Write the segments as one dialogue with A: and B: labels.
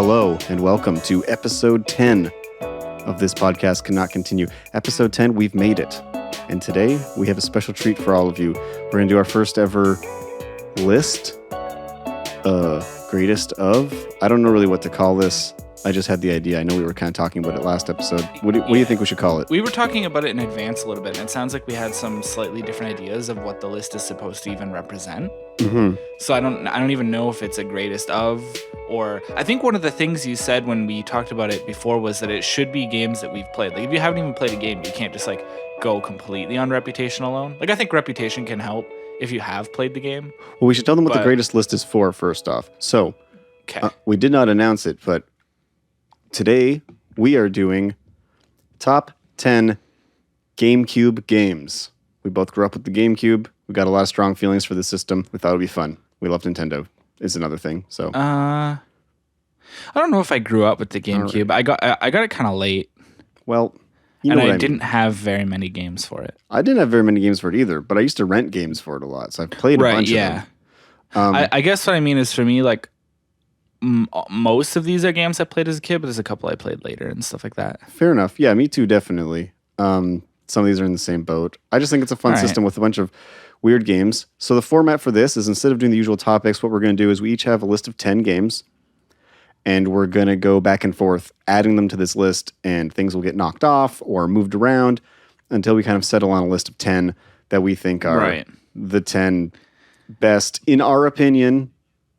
A: Hello and welcome to episode 10 of This Podcast Cannot Continue. Episode 10, we've made it. And today we have a special treat for all of you. We're going to do our first ever list, greatest of. I don't know really what to call this. I just had the idea. I know we were kind of talking about it last episode. What do you think we should call it?
B: We were talking about it in advance a little bit, and it sounds like we had some slightly different ideas of what the list is supposed to even represent.
A: Mm-hmm.
B: So I don't even know if it's a greatest of, or I think one of the things you said when we talked about it before was that it should be games that we've played. Like if you haven't even played a game, you can't just like go completely on reputation alone. Like I think reputation can help if you have played the game.
A: Well, we should tell them what the greatest list is for first off. So we did not announce it, but today we are doing top 10 GameCube games. We both grew up with the GameCube. We got a lot of strong feelings for the system. We thought it would be fun. We love Nintendo is another thing. So
B: I don't know if I grew up with the GameCube. Right. I got it kind of late.
A: Well, you know
B: and
A: what
B: I didn't have very many games for it.
A: I didn't have very many games for it either, but I used to rent games for it a lot. So I've played a bunch of them.
B: I guess what I mean is for me, like most of these are games I played as a kid, but there's a couple I played later and stuff like that.
A: Fair enough. Yeah, me too, definitely. Some of these are in the same boat. I just think it's a fun system with a bunch of weird games. So the format for this is instead of doing the usual topics, what we're going to do is we each have a list of 10 games, and we're going to go back and forth adding them to this list, and things will get knocked off or moved around until we kind of settle on a list of 10 that we think are the 10 best, in our opinion,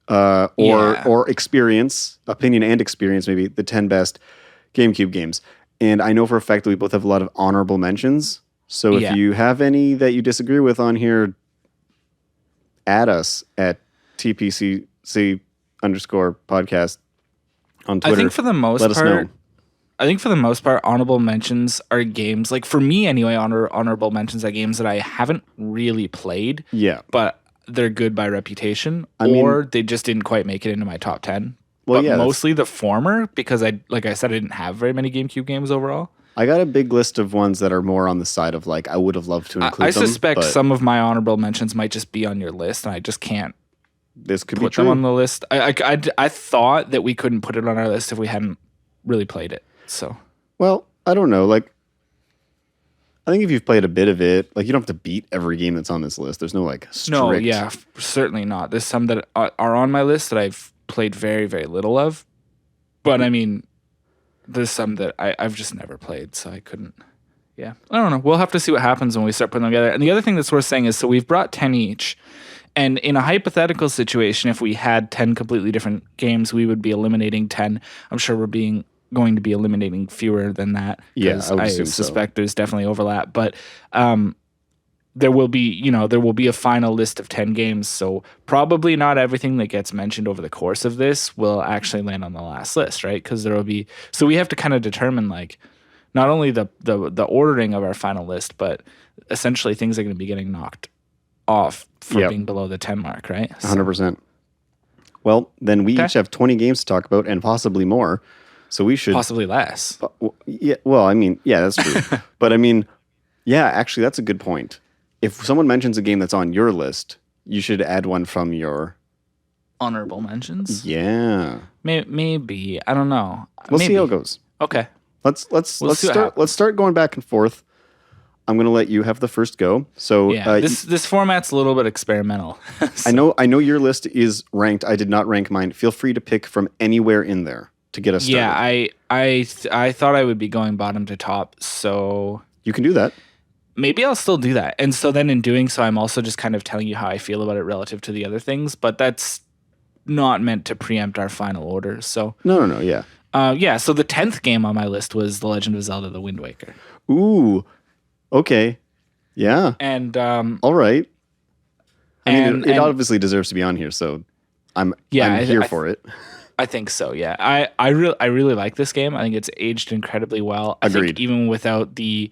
A: or experience, opinion and experience, maybe the 10 best GameCube games. And I know for a fact that we both have a lot of honorable mentions. So if you have any that you disagree with on here, add us at TPCC _podcast on Twitter.
B: I think for the most
A: Let us know.
B: I think for the most part, honorable mentions are games, like for me anyway, honorable mentions are games that I haven't really played.
A: Yeah.
B: But they're good by reputation, or they just didn't quite make it into my top 10. Well, but mostly the former, because like I said, I didn't have very many GameCube games overall.
A: I got a big list of ones that are more on the side of like I would have loved to include them.
B: I suspect some of my honorable mentions might just be on your list, and I just can't
A: put
B: them on the list. I thought that we couldn't put it on our list if we hadn't really played it. So,
A: well, I don't know. Like, I think if you've played a bit of it, like you don't have to beat every game that's on this list. There's no like strict.
B: No, yeah, certainly not. There's some that are on my list that I've played very, very little of, but I mean, there's some that I've just never played, so I couldn't. Yeah, I don't know. We'll have to see what happens when we start putting them together. And the other thing that's worth saying is, so we've brought 10 each, and in a hypothetical situation, if we had 10 completely different games, we would be eliminating 10. I'm sure we're going to be eliminating fewer than that.
A: Yeah, I
B: suspect there's definitely overlap, but there will be a final list of 10 games. So probably not everything that gets mentioned over the course of this will actually land on the last list, right? Because so we have to kind of determine like not only the ordering of our final list, but essentially things are going to be getting knocked off for being below the 10 mark, right? So.
A: 100%. Well, then we each have 20 games to talk about and possibly more. So we should
B: possibly less.
A: Yeah. Well, I mean, yeah, that's true. But I mean, yeah, actually, that's a good point. If someone mentions a game that's on your list, you should add one from your
B: honorable mentions.
A: Yeah.
B: Maybe. I don't know.
A: We'll see how it goes.
B: Okay.
A: Let's start going back and forth. I'm going to let you have the first go. So
B: this format's a little bit experimental.
A: So. I know your list is ranked. I did not rank mine. Feel free to pick from anywhere in there to get us started.
B: Yeah, I thought I would be going bottom to top, so
A: you can do that.
B: Maybe I'll still do that. And so then in doing so, I'm also just kind of telling you how I feel about it relative to the other things, but that's not meant to preempt our final order. So
A: No, yeah.
B: So the 10th game on my list was The Legend of Zelda: The Wind Waker.
A: Ooh. Okay. Yeah.
B: And
A: all right. I mean, it obviously deserves to be on here, so I'm here for it.
B: I think so, yeah. I really like this game. I think it's aged incredibly well.
A: Agreed.
B: I think even without the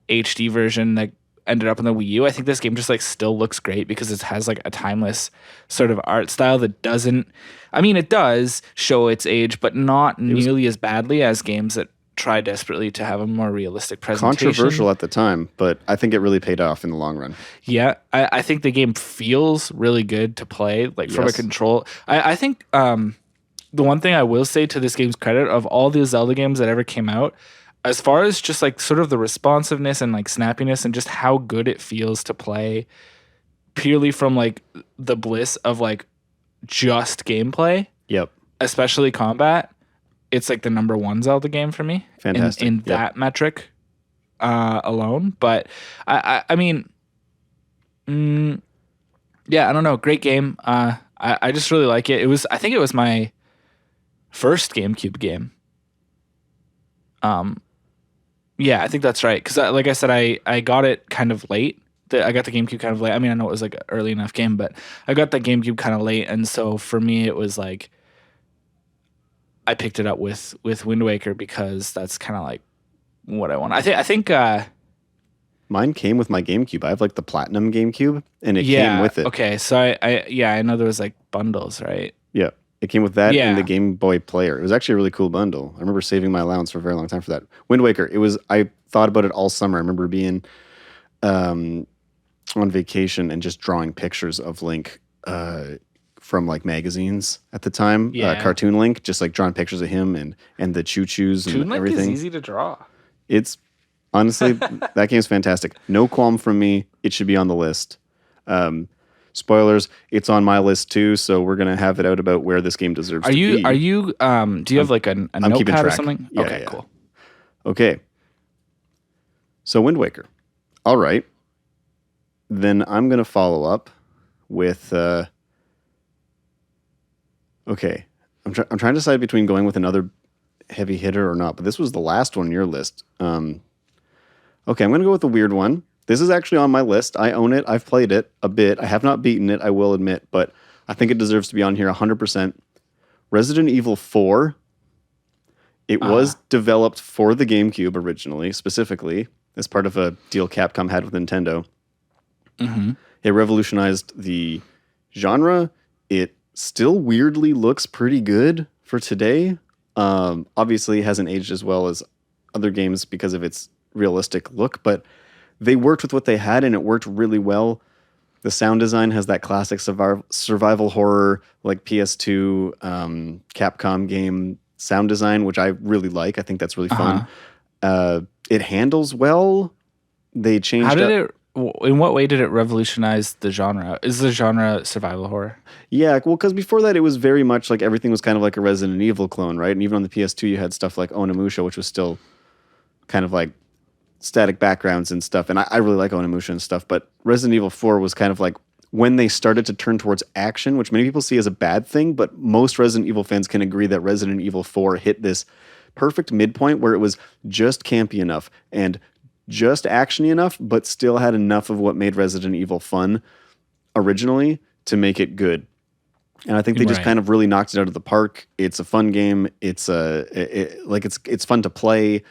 B: HD version that ended up on the Wii U, I think this game just like still looks great because it has like a timeless sort of art style that doesn't. I mean, it does show its age, but not nearly as badly as games that try desperately to have a more realistic presentation.
A: Controversial at the time, but I think it really paid off in the long run.
B: Yeah, I think the game feels really good to play, like from a control. I think the one thing I will say to this game's credit, of all the Zelda games that ever came out, as far as just like sort of the responsiveness and like snappiness and just how good it feels to play purely from like the bliss of like just gameplay,
A: Yep.
B: especially combat, it's like the number one Zelda game for me.
A: Fantastic.
B: In that metric alone. But I mean, yeah, I don't know. Great game. I just really like it. I think it was my first GameCube game. Yeah, I think that's right. Because like I said, I got it kind of late. I got the GameCube kind of late. I mean, I know it was like an early enough game, but I got the GameCube kind of late. And so for me, it was like, I picked it up with Wind Waker because that's kind of like what I want. I think
A: mine came with my GameCube. I have like the Platinum GameCube, and it came with it.
B: Okay, so I know there was like bundles, right?
A: Yeah, it came with that and the Game Boy Player. It was actually a really cool bundle. I remember saving my allowance for a very long time for that. Wind Waker. I thought about it all summer. I remember being on vacation and just drawing pictures of Link from like magazines at the time. Cartoon Link, just like drawing pictures of him and the choo-choos and
B: Toon
A: everything.
B: Link is easy to draw.
A: It's honestly, that game's fantastic. No qualm from me. It should be on the list. Spoilers, it's on my list too, so we're gonna have it out about where this game deserves to be.
B: Do you have like a notepad or something?
A: Yeah,
B: okay,
A: yeah.
B: cool.
A: Okay. So Wind Waker. All right. Then I'm gonna follow up with okay. I'm trying to decide between going with another heavy hitter or not, but this was the last one on your list. Okay, I'm going to go with a weird one. This is actually on my list. I own it. I've played it a bit. I have not beaten it, I will admit, but I think it deserves to be on here 100%. Resident Evil 4. It was developed for the GameCube originally, specifically, as part of a deal Capcom had with Nintendo.
B: Mm-hmm.
A: It revolutionized the genre. It still weirdly looks pretty good for today. Obviously, it hasn't aged as well as other games because of its realistic look, but they worked with what they had and it worked really well. The sound design has that classic survival horror, like PS2 Capcom game sound design, which I really like. I think that's really fun. It handles well. They changed
B: in what way did it revolutionize the genre? Is the genre survival horror?
A: Yeah, well, because before that, it was very much like everything was kind of like a Resident Evil clone, right? And even on the PS2, you had stuff like Onimusha, which was still kind of like static backgrounds and stuff. And I really like Onimusha and stuff. But Resident Evil 4 was kind of like when they started to turn towards action, which many people see as a bad thing. But most Resident Evil fans can agree that Resident Evil 4 hit this perfect midpoint where it was just campy enough and just actiony enough, but still had enough of what made Resident Evil fun originally to make it good. And I think they just kind of really knocked it out of the park. It's a fun game. It's it's fun to play.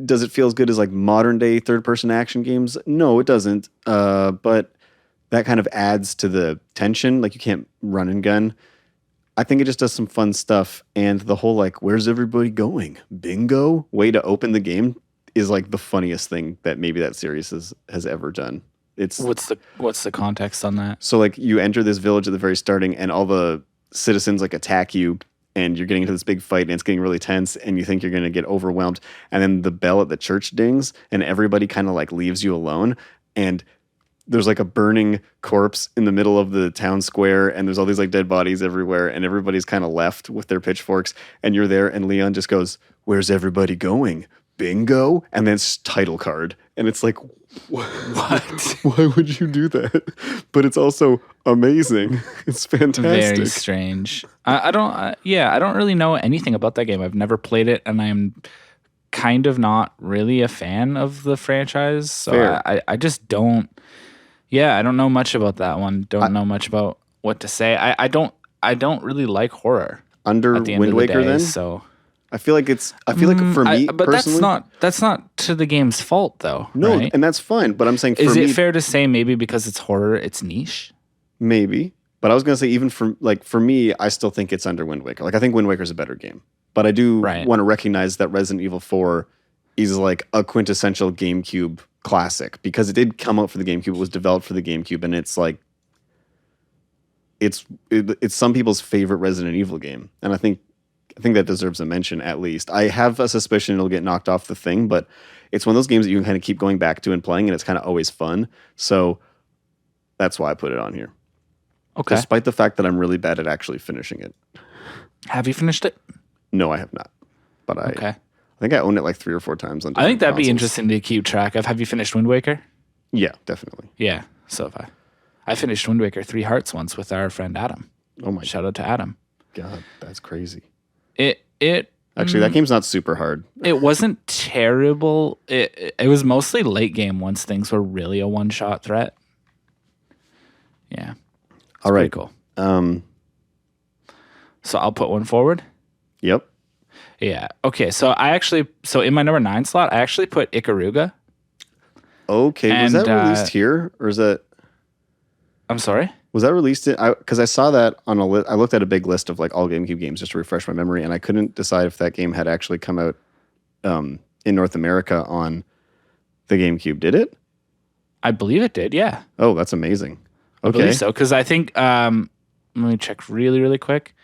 A: Does it feel as good as like modern day third person action games? No, it doesn't. But that kind of adds to the tension. Like you can't run and gun. I think it just does some fun stuff. And the whole like, where's everybody going? Bingo way to open the game is like the funniest thing that maybe that series has ever done. It's
B: what's the context on that?
A: So like you enter this village at the very starting and all the citizens like attack you and you're getting into this big fight and it's getting really tense and you think you're going to get overwhelmed. And then the bell at the church dings and everybody kind of like leaves you alone. And there's like a burning corpse in the middle of the town square and there's all these like dead bodies everywhere and everybody's kind of left with their pitchforks and you're there and Leon just goes, "Where's everybody going? Bingo." And then it's title card. And it's like, what? Why would you do that? But it's also amazing. It's fantastic.
B: Very strange. I don't really know anything about that game. I've never played it, and I'm kind of not really a fan of the franchise. So I just don't. Yeah, I don't know much about that one. Don't know much about what to say. I don't really like horror.
A: Under Wind Waker, then.
B: So.
A: I feel like for me,
B: but
A: personally,
B: that's not to the game's fault, though.
A: No,
B: right?
A: and that's fine. But I'm saying,
B: is it fair to say maybe because it's horror, it's niche?
A: Maybe, but I was gonna say even for me, I still think it's under Wind Waker. Like I think Wind Waker is a better game, but I do want to recognize that Resident Evil 4 is like a quintessential GameCube classic because it did come out for the GameCube. It was developed for the GameCube, and it's like it's some people's favorite Resident Evil game, and I think I think that deserves a mention at least. I have a suspicion it'll get knocked off the thing, but it's one of those games that you can kind of keep going back to and playing, and it's kind of always fun. So that's why I put it on here.
B: Okay.
A: Despite the fact that I'm really bad at actually finishing it.
B: Have you finished it?
A: No, I have not. But I think I owned it like 3 or 4 times on
B: I think that'd
A: consoles.
B: be interesting to keep track of. Have you finished Wind Waker?
A: Yeah, definitely.
B: Yeah, so have I. I finished Wind Waker 3 Hearts once with our friend Adam.
A: Oh my
B: Shout out to Adam.
A: God, that's crazy.
B: Actually,
A: that game's not super hard.
B: It wasn't terrible. It was mostly late game once things were really a one-shot threat. Yeah.
A: All right.
B: Cool. So I'll put one forward.
A: Yep.
B: Yeah. Okay. So in my number 9 slot, I actually put Ikaruga.
A: Okay. Was that released here, or is that?
B: I'm sorry.
A: Was that released? Because I saw that on a list. I looked at a big list of like all GameCube games just to refresh my memory, and I couldn't decide if that game had actually come out in North America on the GameCube. Did it?
B: I believe it did. Yeah.
A: Oh, that's amazing. Okay.
B: I believe so, because I think. Let me check really, really quick.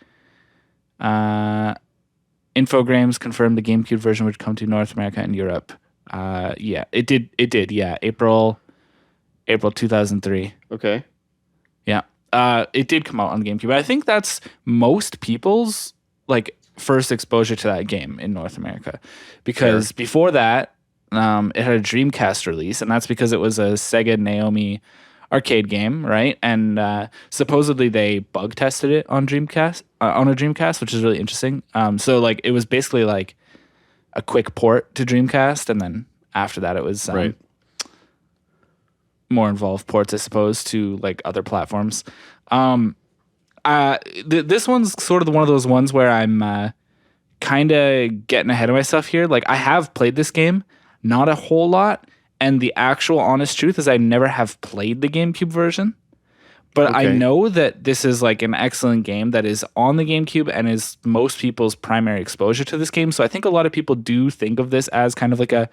B: Infogrames confirmed the GameCube version would come to North America and Europe. Yeah, it did. It did. Yeah, April 2003.
A: Okay.
B: Yeah. It did come out on GameCube. I think that's most people's like first exposure to that game in North America, because before that, it had a Dreamcast release, and that's because it was a Sega Naomi arcade game, right? And supposedly they bug tested it on a Dreamcast, which is really interesting. So like it was basically like a quick port to Dreamcast, and then after that it was
A: right.
B: more involved ports, I suppose, to like other platforms. This one's sort of one of those ones where I'm kind of getting ahead of myself here. Like I have played this game, not a whole lot, and the actual honest truth is I never have played the GameCube version. But
A: Okay.
B: I know that this is like an excellent game that is on the GameCube and is most people's primary exposure to this game. So I think a lot of people do think of this as kind of like a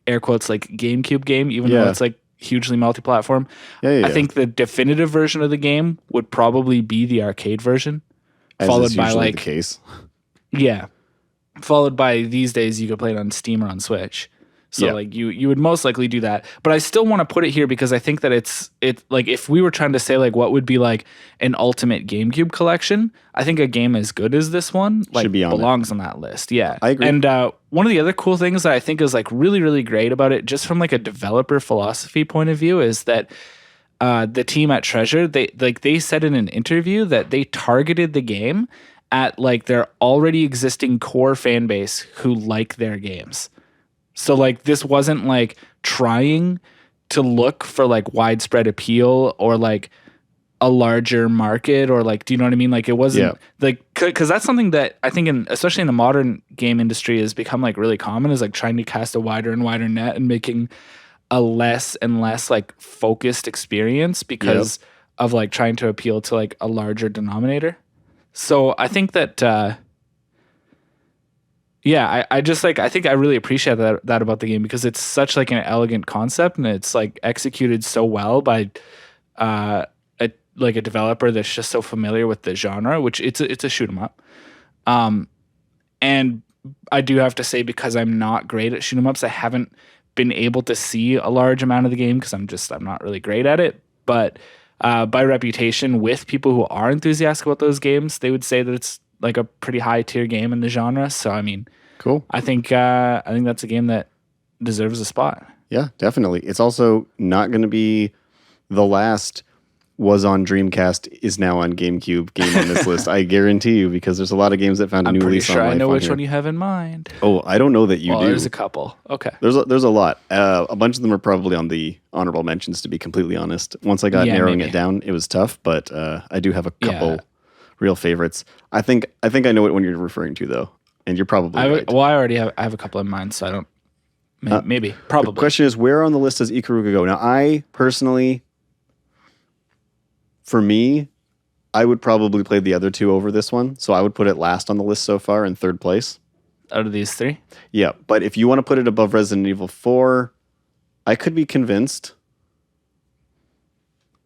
B: air quotes like GameCube game, even though it's like hugely multi-platform.
A: Yeah.
B: I think the definitive version of the game would probably be the arcade version,
A: As
B: followed
A: is
B: by
A: usually
B: like
A: the case.
B: followed by these days you could play it on Steam or on Switch. So
A: Yeah.
B: like you would most likely do that. But I still want to put it here because I think that it's like if we were trying to say like what would be like an ultimate GameCube collection, I think a game as good as this one like
A: Should be on
B: belongs on that list. Yeah.
A: I agree.
B: And one of the other cool things that I think is like really, really great about it, just from like a developer philosophy point of view, is that the team at Treasure, they said in an interview that they targeted the game at like their already existing core fan base who like their games. So like this wasn't like trying to look for like widespread appeal or like a larger market or like, do you know what I mean? Like it wasn't like, cause that's something that I think especially in the modern game industry has become like really common, is like trying to cast a wider and wider net and making a less and less like focused experience because of like trying to appeal to like a larger denominator. So I think that, I just like, I think I really appreciate that about the game because it's such like an elegant concept and it's like executed so well by a developer that's just so familiar with the genre, which it's a shoot 'em up. And I do have to say, because I'm not great at shoot 'em ups, I haven't been able to see a large amount of the game because I'm not really great at it. But by reputation with people who are enthusiastic about those games, they would say that it's like a pretty high tier game in the genre. So I mean,
A: cool.
B: I think that's a game that deserves a spot.
A: Yeah, definitely. It's also not going to be the last was on Dreamcast is now on GameCube game on this list. I guarantee you, because there's a lot of games that found a new release on life.
B: I'm pretty sure I know which
A: here.
B: one you have in mind.
A: Oh, I don't know that you do.
B: There's a couple. Okay.
A: There's a lot. A bunch of them are probably on the honorable mentions, to be completely honest. Once I got narrowing it down, it was tough, but I do have a couple real favorites. I think I know what one you're referring to though, and you're probably right.
B: Well, I have a couple in mind, so I don't. Maybe, probably.
A: The question is, where on the list does Ikaruga go? Now, I personally, for me, I would probably play the other two over this one, so I would put it last on the list so far in third place.
B: Out of these three?
A: Yeah, but if you want to put it above Resident Evil 4, I could be convinced.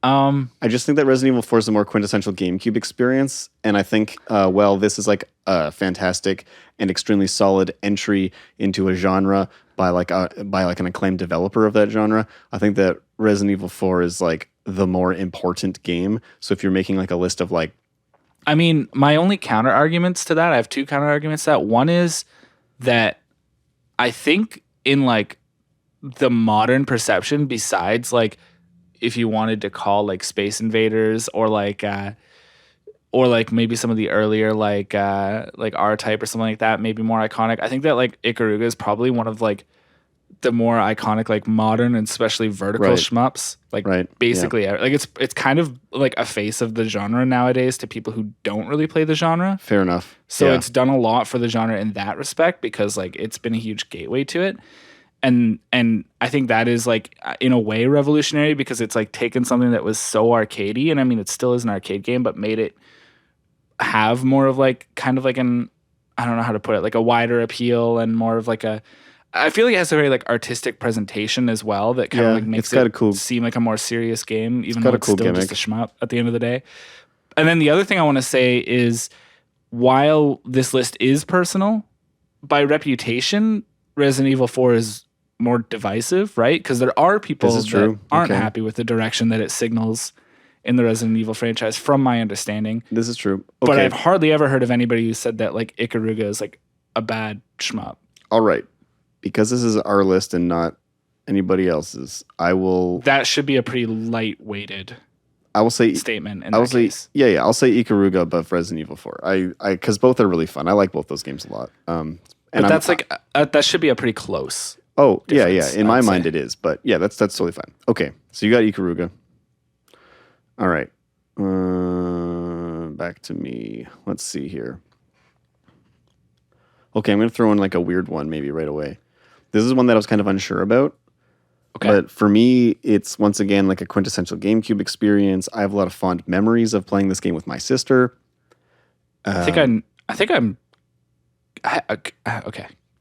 A: I just think that Resident Evil 4 is a more quintessential GameCube experience, and I think, this is like a fantastic and extremely solid entry into a genre by an acclaimed developer of that genre. I think that Resident Evil 4 is like the more important game. So if you're making like a list of like,
B: I mean, my only counter arguments to that, I have two counter arguments to that. One is that I think in like the modern perception, besides like if you wanted to call like Space Invaders or like maybe some of the earlier like R-Type or something like that, maybe more iconic. I think that like Ikaruga is probably one of like the more iconic like modern and especially vertical shmups. Like basically like it's kind of like a face of the genre nowadays to people who don't really play the genre.
A: Fair enough.
B: So it's done a lot for the genre in that respect because like it's been a huge gateway to it. And I think that is like in a way revolutionary because it's like taken something that was so arcadey, and I mean it still is an arcade game, but made it have more of like kind of like an, I don't know how to put it, like a wider appeal and more of like a, I feel like it has a very like artistic presentation as well that kind of like makes it seem like a more serious game, even though it's still gimmick. Just a shmup at the end of the day. And then the other thing I want to say is while this list is personal, by reputation, Resident Evil 4 is more divisive, right? Because there are people that aren't happy with the direction that it signals in the Resident Evil franchise, from my understanding.
A: This is true.
B: But I've hardly ever heard of anybody who said that like Ikaruga is like a bad shmup.
A: All right. Because this is our list and not anybody else's, I will...
B: That should be a pretty light-weighted statement in
A: I'll
B: that case.
A: Yeah, I'll say Ikaruga above Resident Evil 4. Because both are really fun. I like both those games a lot.
B: But that's that should be a pretty close.
A: Oh, yeah. In my mind it is. But yeah, that's totally fine. Okay, so you got Ikaruga. All right. Back to me. Let's see here. Okay, I'm going to throw in like a weird one maybe right away. This is one that I was kind of unsure about. Okay. But for me, it's once again like a quintessential GameCube experience. I have a lot of fond memories of playing this game with my sister.
B: Okay.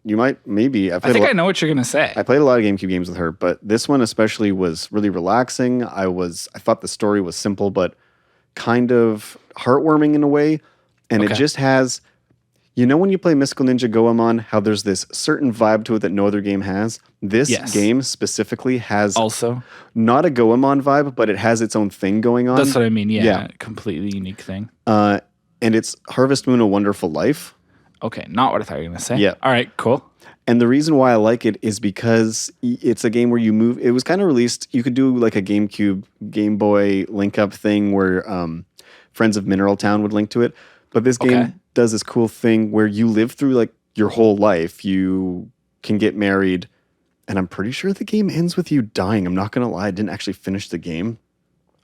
A: You might, maybe.
B: I think I know what you're going to say.
A: I played a lot of GameCube games with her, but this one especially was really relaxing. I thought the story was simple, but kind of heartwarming in a way. And it just has, you know, when you play Mystical Ninja Goemon, how there's this certain vibe to it that no other game has? This game specifically has
B: also
A: not a Goemon vibe, but it has its own thing going on.
B: That's what I mean. Yeah. Completely unique thing.
A: And it's Harvest Moon: A Wonderful Life.
B: Okay, not what I thought you were going to say.
A: Yeah.
B: All right, cool.
A: And the reason why I like it is because it's a game where you move. It was kind of released. You could do like a GameCube, Game Boy link up thing where Friends of Mineral Town would link to it. But this game does this cool thing where you live through like your whole life. You can get married. And I'm pretty sure the game ends with you dying. I'm not going to lie. I didn't actually finish the game.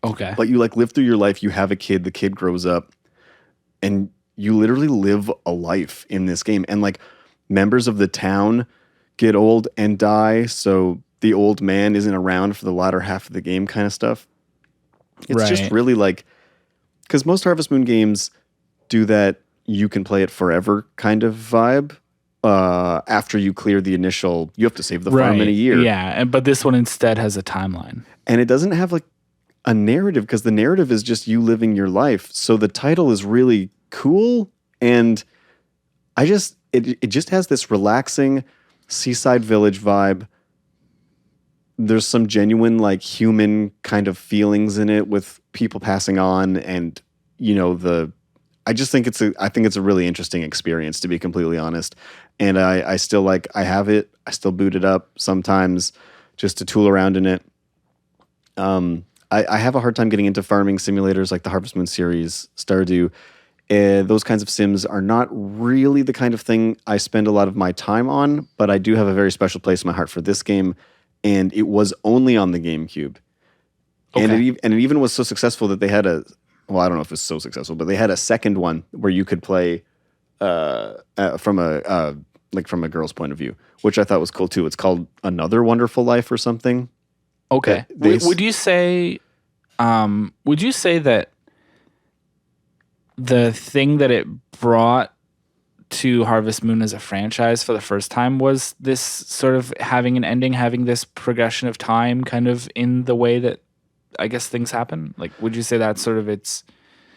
B: Okay.
A: But you like live through your life. You have a kid. The kid grows up. And you literally live a life in this game. And like members of the town get old and die. So the old man isn't around for the latter half of the game kind of stuff. It's just really like, because most Harvest Moon games do that you can play it forever kind of vibe. After you clear the initial, you have to save the farm in a year.
B: Yeah. But this one instead has a timeline. And
A: it doesn't have like a narrative because the narrative is just you living your life. So the title is really cool, and it just has this relaxing seaside village vibe. There's some genuine like human kind of feelings in it with people passing on, and you know I think it's a really interesting experience, to be completely honest. And I still I have it. I still boot it up sometimes just to tool around in it. I have a hard time getting into farming simulators like the Harvest Moon series, Stardew. Those kinds of sims are not really the kind of thing I spend a lot of my time on, but I do have a very special place in my heart for this game, and it was only on the GameCube. Okay. And it even was so successful that they had I don't know if it's so successful, but they had a second one where you could play from a girl's point of view, which I thought was cool too. It's called Another Wonderful Life or something.
B: Okay. Would you say that the thing that it brought to Harvest Moon as a franchise for the first time was this sort of having an ending, having this progression of time kind of in the way that I guess things happen? Like, would you say that's sort of its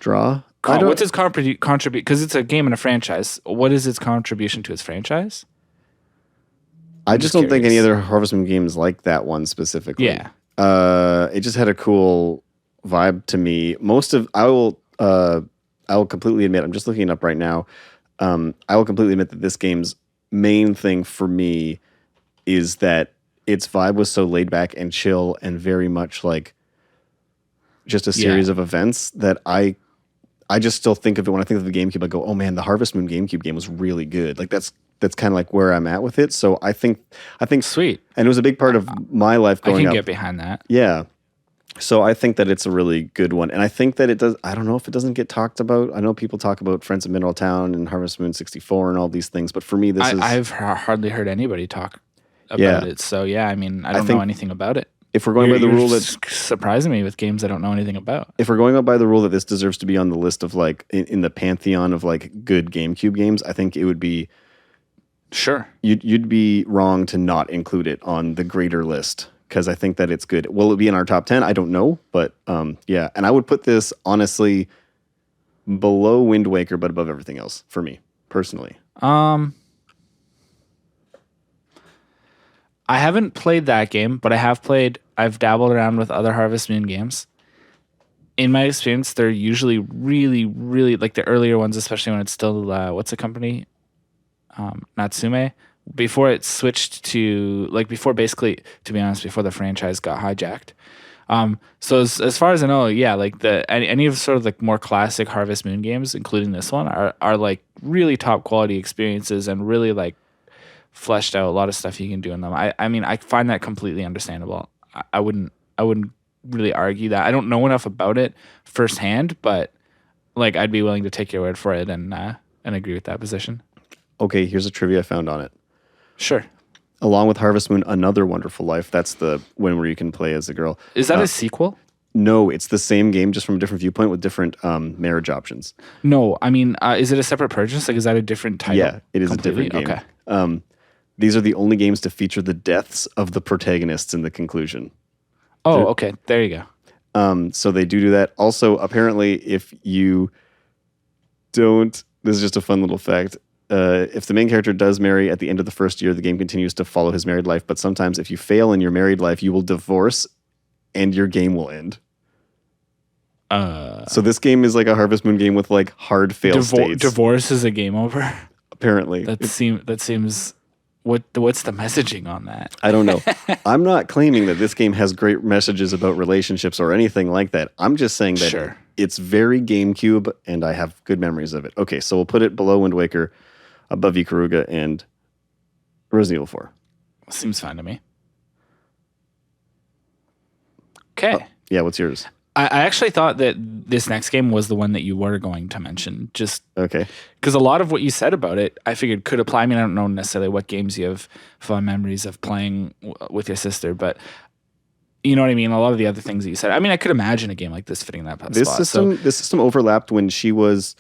A: Draw.
B: what's its contribute? Because it's a game and a franchise. What is its contribution to its franchise?
A: I just don't think
B: curious.
A: any other Harvest Moon games like that one specifically.
B: Yeah.
A: It just had a cool vibe to me. I will completely admit, I'm just looking it up right now. I will completely admit that this game's main thing for me is that its vibe was so laid back and chill and very much like just a series of events that I just still think of it when I think of the GameCube. I go, oh man, the Harvest Moon GameCube game was really good. Like that's kind of like where I'm at with it. So I think
B: Sweet.
A: And it was a big part of my life growing up.
B: I can get behind that.
A: Yeah. So I think that it's a really good one. And I think that it does, I don't know if it doesn't get talked about. I know people talk about Friends of Mineral Town and Harvest Moon 64 and all these things, but for me,
B: I've hardly heard anybody talk about it. So yeah, I mean, I don't know anything about it.
A: If we're going by the rule that
B: surprising me with games I don't know anything about.
A: If we're going by the rule that this deserves to be on the list of like in the pantheon of like good GameCube games, I think it would be
B: sure.
A: You'd be wrong to not include it on the greater list because I think that it's good. Will it be in our top 10? I don't know, but yeah. And I would put this honestly below Wind Waker, but above everything else for me personally.
B: I haven't played that game, but I've dabbled around with other Harvest Moon games. In my experience, they're usually really, really, like the earlier ones, especially when it's still, what's the company? Natsume. Before it switched to, like before basically, to be honest, before the franchise got hijacked. So as far as I know, yeah, like any of sort of like more classic Harvest Moon games, including this one, are like really top quality experiences and really like fleshed out a lot of stuff you can do in them. I mean, I find that completely understandable. I wouldn't really argue that. I don't know enough about it firsthand, but like I'd be willing to take your word for it and agree with that position.
A: Okay, here's a trivia I found on it.
B: Sure.
A: Along with Harvest Moon, Another Wonderful Life. That's the one where you can play as a girl.
B: Is that a sequel?
A: No, it's the same game, just from a different viewpoint with different marriage options.
B: No, I mean, is it a separate purchase? Like, is that a different title?
A: Yeah, it is completely? A different game. Okay. These are the only games to feature the deaths of the protagonists in the conclusion.
B: Oh, okay. There you
A: go. So they do that. Also, apparently, if you don't, this is just a fun little fact. If the main character does marry at the end of the first year, the game continues to follow his married life. But sometimes if you fail in your married life, you will divorce and your game will end. So this game is like a Harvest Moon game with like hard fail states.
B: Divorce is a game over?
A: Apparently.
B: That seems... What's the messaging on that?
A: I don't know. I'm not claiming that this game has great messages about relationships or anything like that. I'm just saying that it's very GameCube and I have good memories of it. Okay, so we'll put it below Wind Waker, above Ikaruga, and Resident Evil 4.
B: Seems fine to me. Okay.
A: Yeah, what's yours?
B: I actually thought that this next game was the one that you were going to mention. Just
A: okay,
B: because a lot of what you said about it, I figured could apply. I mean, I don't know necessarily what games you have fond memories of playing with your sister, but you know what I mean. A lot of the other things that you said. I mean, I could imagine a game like this fitting that spot.
A: This system overlapped when she's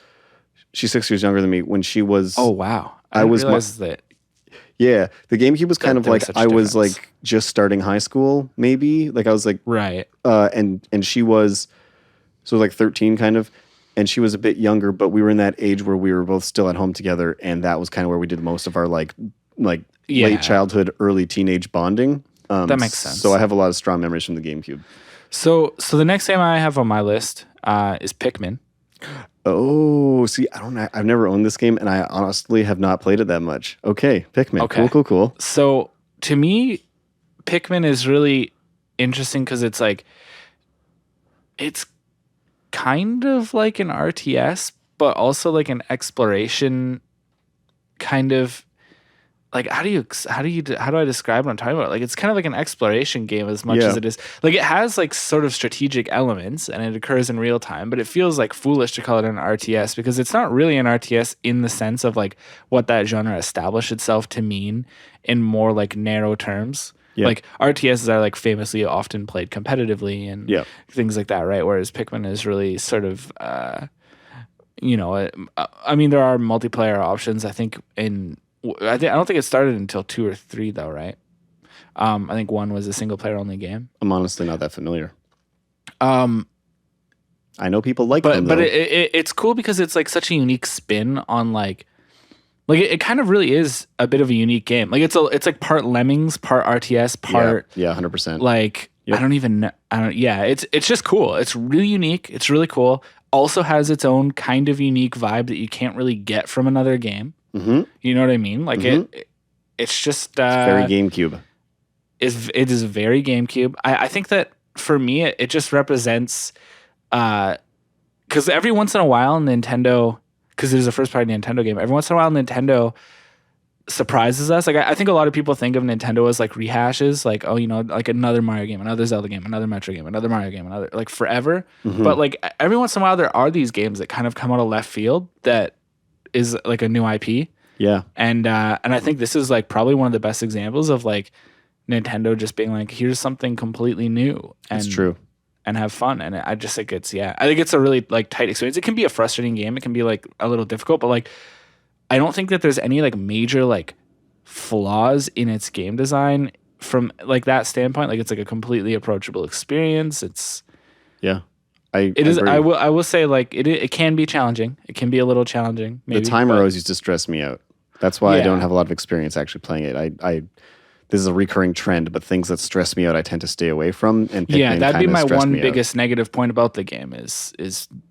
A: 6 years younger than me. When she was,
B: oh wow, I didn't realize that.
A: Yeah, the GameCube was kind of like I was like just starting high school, maybe. Like I was like
B: right,
A: and she was like 13, kind of, and she was a bit younger, but we were in that age where we were both still at home together, and that was kind of where we did most of our like late childhood, early teenage bonding.
B: That makes sense.
A: So I have a lot of strong memories from the GameCube.
B: So the next game I have on my list is Pikmin.
A: Oh, see, I've never owned this game, and I honestly have not played it that much. Okay, Pikmin. Okay. Cool.
B: So to me, Pikmin is really interesting because it's kind of like an RTS, but also like an exploration kind of. Like how do I describe what I'm talking about? Like it's kind of like an exploration game as much as it is. Like it has like sort of strategic elements and it occurs in real time, but it feels like foolish to call it an RTS because it's not really an RTS in the sense of like what that genre established itself to mean in more like narrow terms. Yeah. Like RTSs are like famously often played competitively and things like that, right? Whereas Pikmin is really sort of I mean there are multiplayer options. I don't think it started until 2 or 3 though, right? I think 1 was a single player only game.
A: I'm honestly not that familiar. I know people like them,
B: but
A: though.
B: it's cool because it's like such a unique spin on like it kind of really is a bit of a unique game. Like it's like part Lemmings, part RTS, part
A: 100%.
B: like
A: Yep.
B: I don't even know. It's just cool. It's really unique. It's really cool. Also has its own kind of unique vibe that you can't really get from another game.
A: Mm-hmm.
B: You know what I mean? Like it's just
A: Very GameCube.
B: It is very GameCube. I think that for me it just represents because every once in a while Nintendo, because it is a first party Nintendo game, every once in a while Nintendo surprises us. Like I think a lot of people think of Nintendo as like rehashes, like, oh, you know, like another Mario game, another Zelda game, another Metro game, another Mario game, another, like forever.
A: Mm-hmm.
B: But like every once in a while there are these games that kind of come out of left field that is like a new IP.
A: Yeah.
B: And I think this is like probably one of the best examples of like Nintendo just being like, here's something completely new. And,
A: That's true.
B: And have fun. And I just think I think it's a really like tight experience. It can be a frustrating game. It can be like a little difficult, but like I don't think that there's any like major like flaws in its game design from like that standpoint. Like it's like a completely approachable experience. It's
A: It is.
B: I will say like it can be challenging. It can be a little challenging. Maybe,
A: the timer always used to stress me out. That's why I don't have a lot of experience actually playing it. This is a recurring trend, but things that stress me out, I tend to stay away from. And Pikmin
B: that'd be my one
A: out.
B: biggest negative point about the game is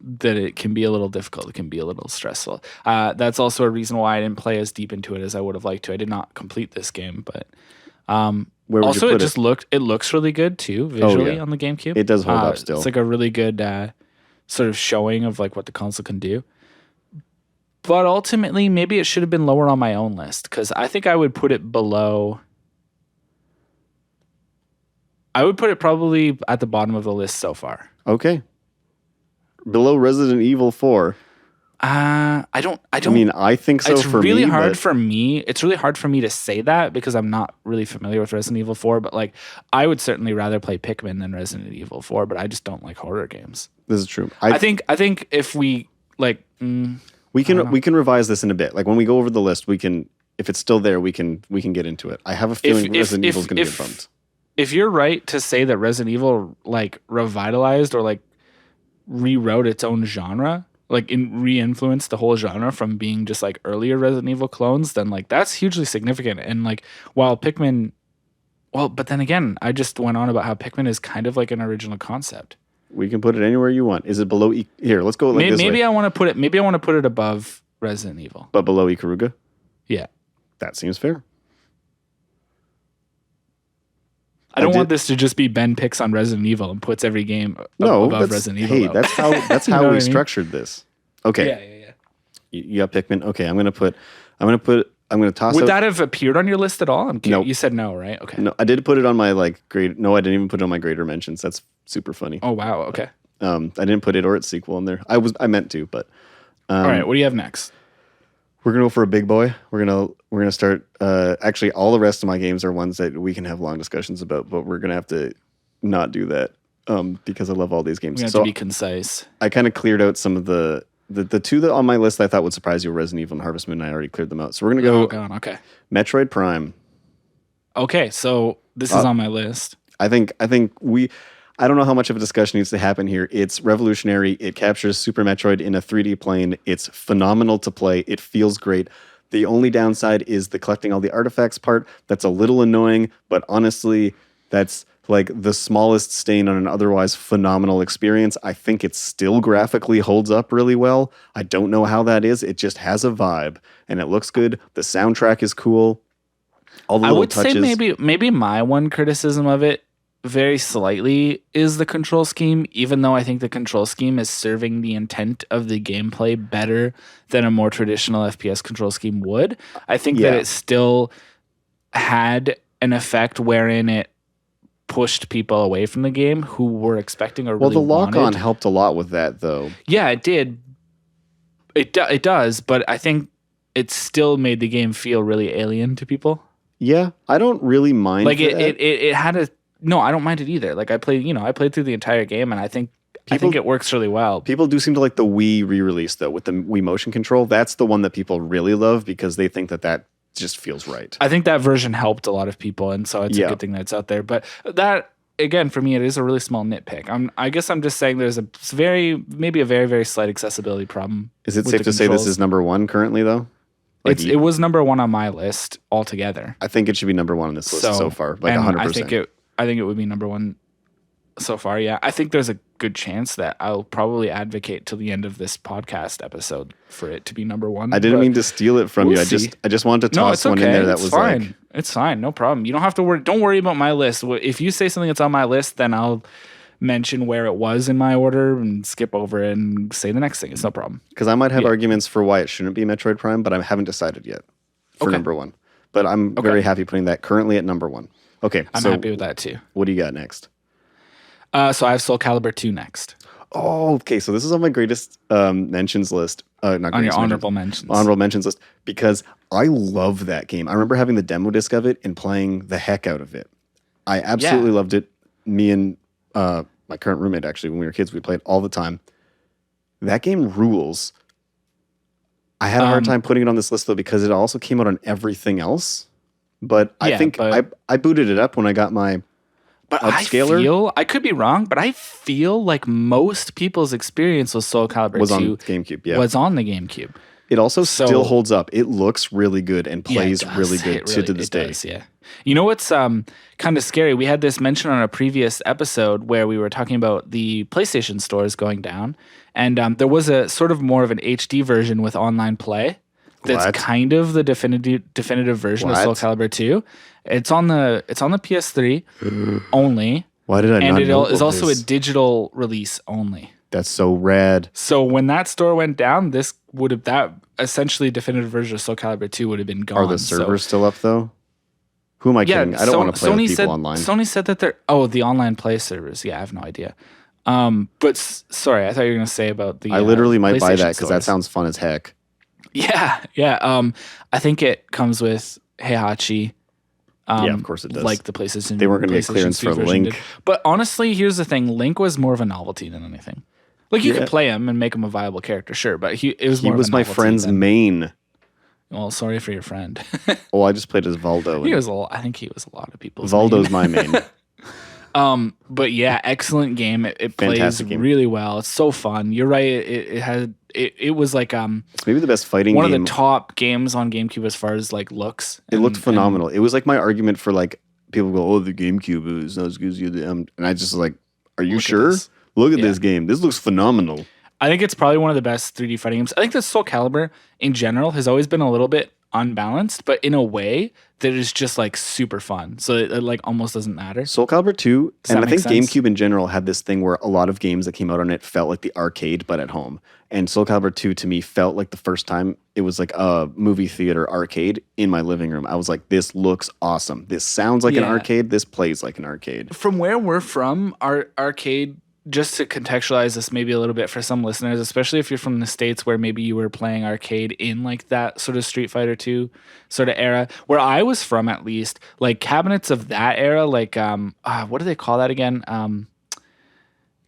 B: that it can be a little difficult. It can be a little stressful. That's also a reason why I didn't play as deep into it as I would have liked to. I did not complete this game, but
A: Where would
B: also
A: you put
B: it looks really good too visually on the GameCube.
A: It does hold up still.
B: It's like a really good sort of showing of like what the console can do. But ultimately, maybe it should have been lower on my own list because I think I would put it below. I would put it probably at the bottom of the list so far.
A: Okay. Below Resident Evil 4.
B: I
A: mean, I think so.
B: It's
A: for
B: really
A: me,
B: hard for me. It's really hard for me to say that because I'm not really familiar with Resident Evil 4. But like, I would certainly rather play Pikmin than Resident Evil 4. But I just don't like horror games.
A: This is true.
B: I think if we like,
A: we can revise this in a bit. Like when we go over the list, we can, if it's still there, we can get into it. I have a feeling Resident Evil is going to get bumped.
B: If you're right to say that Resident Evil like revitalized or like rewrote its own genre, like re-influenced the whole genre from being just like earlier Resident Evil clones, then like that's hugely significant. And like while Pikmin, but then again, I just went on about how Pikmin is kind of like an original concept.
A: We can put it anywhere you want. Is it below? Here, let's go like this way.
B: I want to put it. Maybe I want to put it above Resident Evil,
A: but below Ikaruga.
B: Yeah,
A: that seems fair.
B: I don't want this to just be Ben picks on Resident Evil and puts every game above Resident Evil.
A: Hey, that's how we structured this. Okay.
B: Yeah.
A: You got Pikmin. Okay, I'm gonna toss.
B: Would that have appeared on your list at all?
A: No.
B: You said no, right? Okay.
A: No, I did put it on my like grade. No, I didn't even put it on my greater mentions. That's super funny.
B: Oh wow. Okay.
A: I didn't put it or its sequel in there. I meant to, but.
B: All right. What do you have next?
A: We're gonna go for a big boy. We're gonna start. Actually, all the rest of my games are ones that we can have long discussions about, but we're gonna have to not do that because I love all these games.
B: We have to be concise.
A: I kind of cleared out some of the two that on my list I thought would surprise you: Resident Evil and Harvest Moon. I already cleared them out, so we're gonna go.
B: Okay.
A: Metroid Prime.
B: Okay, so this is on my list.
A: I think I don't know how much of a discussion needs to happen here. It's revolutionary. It captures Super Metroid in a 3D plane. It's phenomenal to play. It feels great. The only downside is the collecting all the artifacts part. That's a little annoying, but honestly, that's like the smallest stain on an otherwise phenomenal experience. I think it still graphically holds up really well. I don't know how that is. It just has a vibe, and it looks good. The soundtrack is cool. All the little touches.
B: I would say maybe my one criticism of it very slightly is the control scheme, even though I think the control scheme is serving the intent of the gameplay better than a more traditional FPS control scheme would. I think that it still had an effect wherein it pushed people away from the game who were expecting or really
A: the lock-on helped a lot with that, though. Yeah,
B: it did. It does, but I think it still made the game feel really alien to people.
A: Yeah, I don't really mind.
B: Like it had a. No, I don't mind it either. Like I played through the entire game, and I think it works really well.
A: People do seem to like the Wii re-release though with the Wii motion control. That's the one that people really love because they think that just feels right.
B: I think that version helped a lot of people, and so it's a good thing that it's out there. But that again, for me, it is a really small nitpick. I guess I'm just saying there's maybe a very, very slight accessibility problem.
A: Is it safe to say this is number one currently, though? Like
B: it was number one on my list altogether.
A: I think it should be number one on this list so far, like 100%.
B: I think it would be number one so far. Yeah, I think there's a good chance that I'll probably advocate till the end of this podcast episode for it to be number one.
A: I didn't mean to steal it from you. I just wanted to toss one in there that was
B: fine.
A: like,
B: it's fine, no problem. You don't have to worry. Don't worry about my list. If you say something that's on my list, then I'll mention where it was in my order and skip over it and say the next thing. It's no problem.
A: Because I might have arguments for why it shouldn't be Metroid Prime, but I haven't decided yet for number one. But I'm very happy putting that currently at number one. Okay,
B: I'm happy with that too.
A: What do you got next?
B: So I have Soul Calibur 2 next.
A: Oh, okay. So this is on my greatest mentions list. Not
B: on your honorable mentions.
A: Honorable mentions list, because I love that game. I remember having the demo disc of it and playing the heck out of it. I absolutely loved it. Me and my current roommate, actually, when we were kids, we played all the time. That game rules. I had a hard time putting it on this list, though, because it also came out on everything else. But I think I booted it up when I got my upscaler.
B: I could be wrong, but I feel like most people's experience with Soul Calibur 2
A: was on GameCube. Yeah,
B: was on the GameCube.
A: It also still holds up. It looks really good and plays really good to this day.
B: Yeah. You know what's kind of scary? We had this mentioned on a previous episode where we were talking about the PlayStation stores going down, and there was a sort of more of an HD version with online play. That's kind of the definitive version of Soul Calibur 2. It's on the PS3 only.
A: Why did I not know?
B: And it is also a digital release only.
A: That's so rad.
B: So when that store went down, that essentially definitive version of Soul Calibur 2 would have been gone.
A: Are the servers still up though? Who am I kidding? I don't want to play with people online.
B: Sony said that the online play servers. Yeah, I have no idea. But sorry, I thought you were going to say about the.
A: I literally might buy that because that sounds fun as heck.
B: Yeah. I think it comes with Heihachi.
A: Yeah, of course it does.
B: Like the PlayStation.
A: They weren't going to get clearance for Link.
B: Did. But honestly, here's the thing: Link was more of a novelty than anything. Like you could play him and make him a viable character, sure, but he was
A: my friend's main.
B: Well, sorry for your friend.
A: Oh, I just played as Valdo.
B: I think he was a lot of people's.
A: Valdo's my main.
B: But yeah, excellent game. It plays really well. It's so fun. You're right. It was like
A: it's maybe the best fighting
B: one
A: game.
B: Of the top games on GameCube as far as like looks.
A: It looked phenomenal. It was like my argument for like people go, oh, the GameCube is not as good as you. And I just was like, are you sure? Look at this game. This looks phenomenal.
B: I think it's probably one of the best 3D fighting games. I think that Soul Calibur in general has always been a little bit unbalanced, but in a way that is just like super fun. So it like almost doesn't matter.
A: Soul Calibur 2, and I think GameCube in general had this thing where a lot of games that came out on it felt like the arcade, but at home. And Soul Calibur 2 to me felt like the first time it was like a movie theater arcade in my living room. I was like, this looks awesome. This sounds like an arcade. This plays like an arcade.
B: From where we're from, our arcade, just to contextualize this maybe a little bit for some listeners, especially if you're from the States where maybe you were playing arcade in like that sort of Street Fighter 2 sort of era, where I was from at least, like cabinets of that era, like, what do they call that again?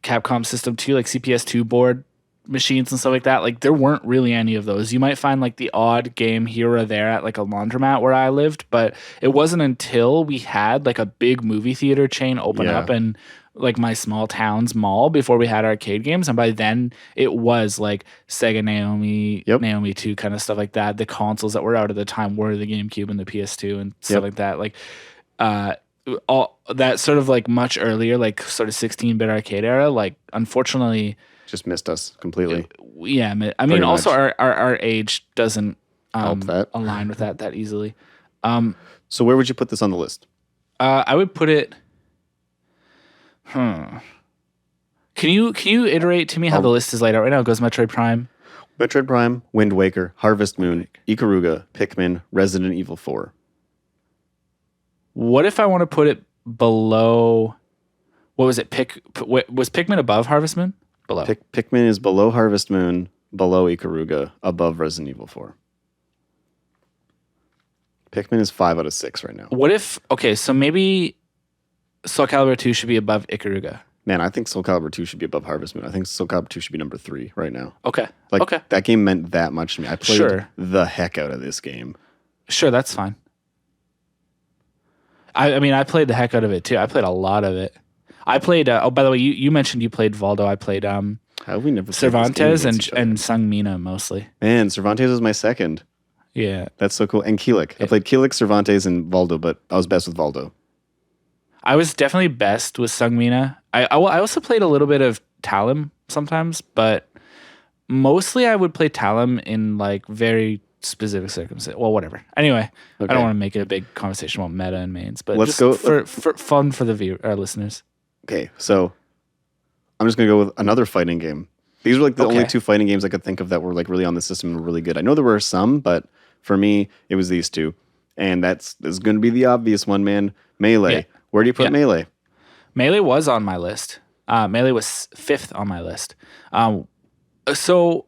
B: Capcom System 2, like CPS2 board machines and stuff like that. Like there weren't really any of those. You might find like the odd game here or there at like a laundromat where I lived, but it wasn't until we had like a big movie theater chain open up and like my small town's mall before we had arcade games, and by then it was like Sega Naomi, Naomi 2 kind of stuff like that. The consoles that were out at the time were the GameCube and the PS2 and stuff like that. Like all that sort of like much earlier, like sort of 16-bit arcade era, like unfortunately
A: just missed us completely.
B: Yeah, I mean also our age doesn't align with that easily.
A: So where would you put this on the list?
B: I would put it. Can you iterate to me how the list is laid out right now? It goes Metroid Prime,
A: Wind Waker, Harvest Moon, Ikaruga, Pikmin, Resident Evil 4.
B: What if I want to put it below? What was it? Was Pikmin above Harvest Moon? Below.
A: Pikmin is below Harvest Moon, below Ikaruga, above Resident Evil 4. Pikmin is 5 out of 6 right now.
B: What if? Okay, so maybe Soul Calibur 2 should be above Ikaruga.
A: Man, I think Soul Calibur 2 should be above Harvest Moon. I think Soul Calibur 2 should be number 3 right now.
B: Okay.
A: That game meant that much to me. I played the heck out of this game.
B: Sure, that's fine. I mean, I played the heck out of it too. I played a lot of it. I played. By the way, you mentioned you played Valdo. I played
A: How have we never played
B: Cervantes
A: this game
B: and
A: against each other?
B: Sangmina mostly.
A: Man, Cervantes is my second.
B: Yeah,
A: That's so cool. And Keelik. I played Keelik, Cervantes, and Valdo, but I was best with Valdo.
B: I was definitely best with Sangmina. I also played a little bit of Talim sometimes, but mostly I would play Talim in like very specific circumstances. Well, whatever. Anyway, I don't want to make it a big conversation about meta and mains, but
A: Let's
B: just
A: go
B: for fun for the our listeners.
A: Okay, so I'm just gonna go with another fighting game. These were like the only 2 fighting games I could think of that were like really on the system and were really good. I know there were some, but for me, it was these 2. And this is going to be the obvious one, man. Melee. Yeah. Where do you put Melee?
B: Melee was on my list. Melee was 5th on my list. So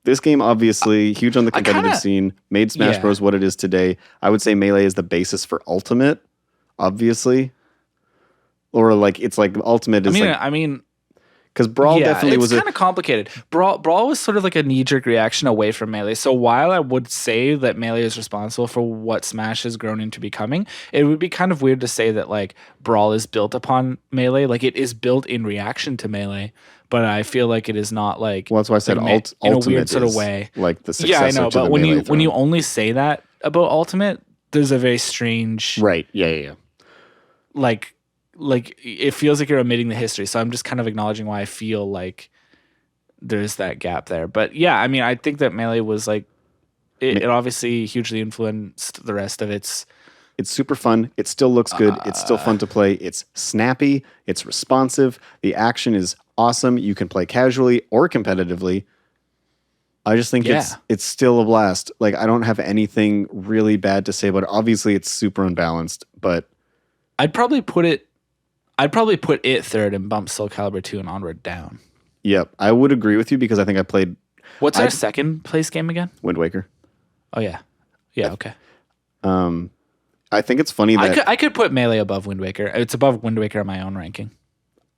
A: this game, obviously, huge on the competitive scene, made Smash Bros. What it is today. I would say Melee is the basis for Ultimate, obviously. Or like, it's like Ultimate is because Brawl definitely was
B: kind of complicated. Brawl was sort of like a knee-jerk reaction away from Melee. So while I would say that Melee is responsible for what Smash has grown into becoming, it would be kind of weird to say that like Brawl is built upon Melee. Like it is built in reaction to Melee, but I feel like it is not like.
A: Well, that's why I said
B: like
A: Ultimate
B: in a weird sort of way.
A: Like the successor.
B: Yeah, I know. But when you only say that about Ultimate, there's a very strange.
A: Right. Yeah.
B: Like it feels like you're omitting the history. So I'm just kind of acknowledging why I feel like there's that gap there. But yeah, I mean, I think that Melee was like, it obviously hugely influenced the rest of its.
A: It's super fun. It still looks good. It's still fun to play. It's snappy. It's responsive. The action is awesome. You can play casually or competitively. I just think it's still a blast. Like I don't have anything really bad to say about it. Obviously, it's super unbalanced, but
B: I'd probably put it 3rd and bump Soul Calibur 2 and Onward down.
A: Yep, I would agree with you because I think I played.
B: What's our second place game again?
A: Wind Waker.
B: Oh yeah, okay.
A: I think it's funny that
B: I could put Melee above Wind Waker. It's above Wind Waker on my own ranking.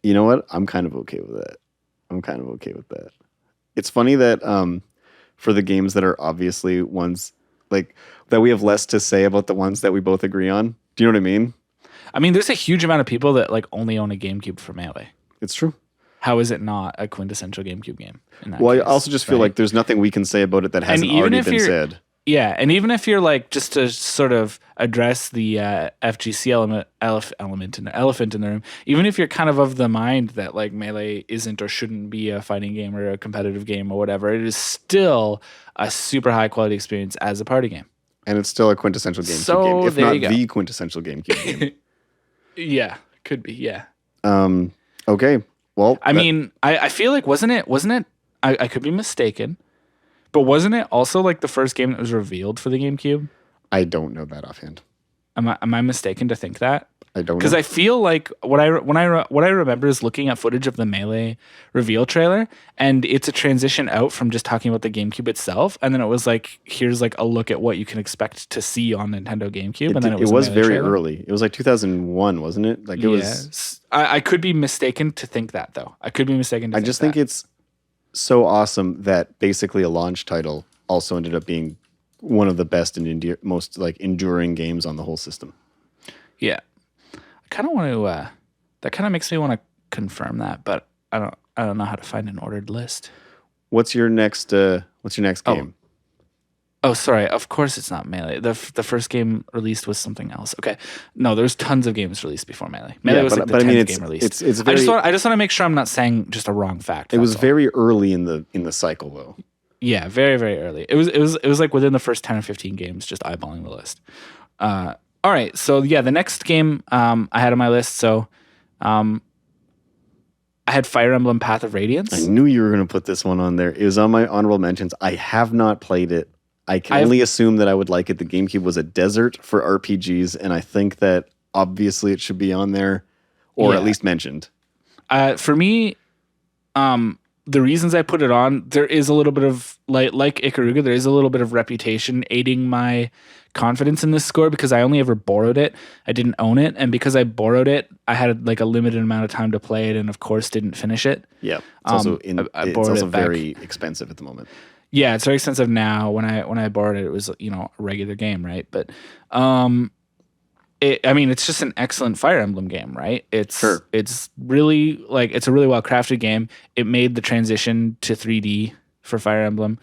A: You know what? I'm kind of okay with that. It's funny that for the games that are obviously ones like that we have less to say about the ones that we both agree on. Do you know what I mean?
B: I mean, there's a huge amount of people that like only own a GameCube for Melee.
A: It's true.
B: How is it not a quintessential GameCube game?
A: Well, case, I also just feel like there's nothing we can say about it that hasn't already been said.
B: Yeah, and even if you're like, just to sort of address the FGC elephant in the room, even if you're kind of the mind that like Melee isn't or shouldn't be a fighting game or a competitive game or whatever, it is still a super high quality experience as a party game.
A: And it's still a quintessential GameCube game, if not the quintessential GameCube game.
B: Yeah, could be, yeah.
A: Okay, well.
B: I mean, I feel like, wasn't it, I could be mistaken, but wasn't it also like the first game that was revealed for the GameCube?
A: I don't know that offhand.
B: Am I mistaken to think that?
A: I don't know.
B: Because I feel like what I remember is looking at footage of the Melee reveal trailer, and it's a transition out from just talking about the GameCube itself, and then it was like, here's like a look at what you can expect to see on Nintendo GameCube, and then it was
A: very
B: trailer.
A: Early. It was like 2001, wasn't it? Like it was.
B: I could be mistaken to think that though. I just
A: think it's so awesome that basically a launch title also ended up being one of the best and most like enduring games on the whole system.
B: Yeah. I kind of want to. That kind of makes me want to confirm that, but I don't know how to find an ordered list.
A: What's your next game?
B: Oh, sorry. Of course, it's not Melee. The first game released was something else. Okay, no, there's tons of games released before Melee. Melee was like the 10th game released.
A: It's very,
B: I just want to make sure I'm not saying just a wrong fact.
A: It was very early in the cycle, though.
B: Yeah, very very early. It was like within the first 10 or 15 games, just eyeballing the list. All right, so yeah, the next game I had on my list. So, I had Fire Emblem Path of Radiance.
A: I knew you were going to put this one on there. It was on my honorable mentions. I have not played it. I can only assume that I would like it. The GameCube was a desert for RPGs, and I think that obviously it should be on there, or at least mentioned.
B: For me, the reasons I put it on, there is a little bit of like Ikaruga, there is a little bit of reputation aiding my confidence in this score because I only ever borrowed it. I didn't own it, and because I borrowed it, I had like a limited amount of time to play it, and of course didn't finish it.
A: Yeah, it's also very expensive at the moment.
B: Yeah, it's very expensive now. When I borrowed it, it was a regular game, right? But it's just an excellent Fire Emblem game, right? It's really like it's a really well crafted game. It made the transition to 3D for Fire Emblem,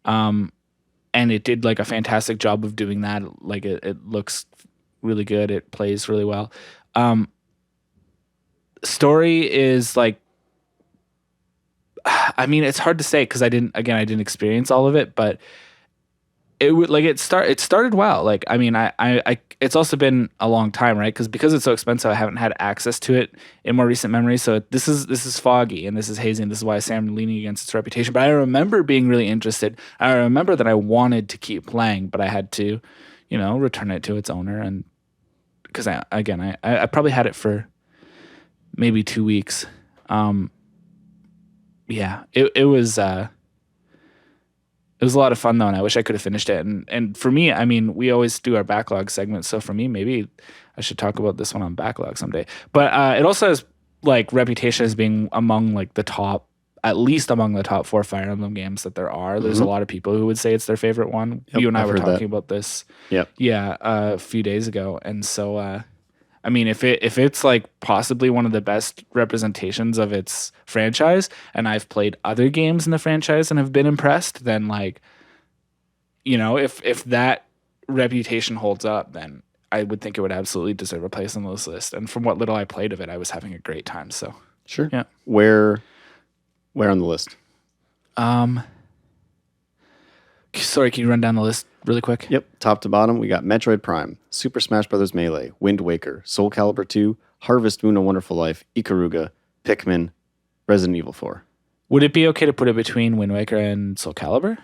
B: and it did like a fantastic job of doing that. Like it looks really good. It plays really well. Story is like, I mean, it's hard to say because I didn't experience all of it, but it started well. Like, I mean, I it's also been a long time, right? Because it's so expensive, I haven't had access to it in more recent memory. So this is foggy and this is hazy, and this is why I say I'm leaning against its reputation. But I remember being really interested. I remember that I wanted to keep playing, but I had to, return it to its owner, and because I probably had it for maybe 2 weeks. Yeah, it was a lot of fun though, and I wish I could have finished it. And for me, I mean, we always do our backlog segment, so for me, maybe I should talk about this one on backlog someday. But it also has like reputation as being among like at least among the top 4 Fire Emblem games that there are. There's a lot of people who would say it's their favorite one.
A: Yep,
B: you and I
A: I've
B: were
A: heard
B: talking
A: that.
B: about this.
A: Yep.
B: Yeah, a few days ago, and so. I mean, if it's like possibly one of the best representations of its franchise, and I've played other games in the franchise and have been impressed, then like, if that reputation holds up, then I would think it would absolutely deserve a place on this list. And from what little I played of it, I was having a great time. So
A: sure.
B: Yeah.
A: Where on the list?
B: Sorry, can you run down the list really quick?
A: Yep, top to bottom, we got Metroid Prime, Super Smash Bros. Melee, Wind Waker, Soul Calibur 2, Harvest Moon: A Wonderful Life, Ikaruga, Pikmin, Resident Evil 4.
B: Would it be okay to put it between Wind Waker and Soul Calibur?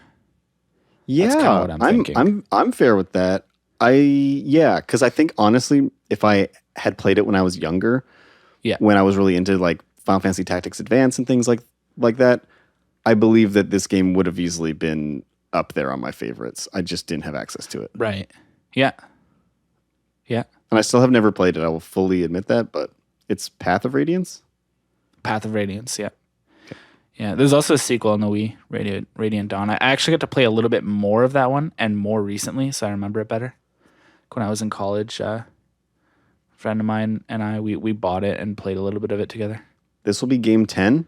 A: Yeah,
B: That's kind of what I'm thinking.
A: I'm fair with that. Because I think honestly, if I had played it when I was younger, when I was really into like Final Fantasy Tactics Advance and things like that, I believe that this game would have easily been up there on my favorites. I just didn't have access to it.
B: Right. Yeah. Yeah.
A: And I still have never played it. I will fully admit that, but it's Path of Radiance?
B: Path of Radiance, yeah. Okay. Yeah, there's also a sequel on the Wii, Radiant Dawn. I actually got to play a little bit more of that one and more recently, so I remember it better. When I was in college, a friend of mine and I, we bought it and played a little bit of it together.
A: This will be game 10.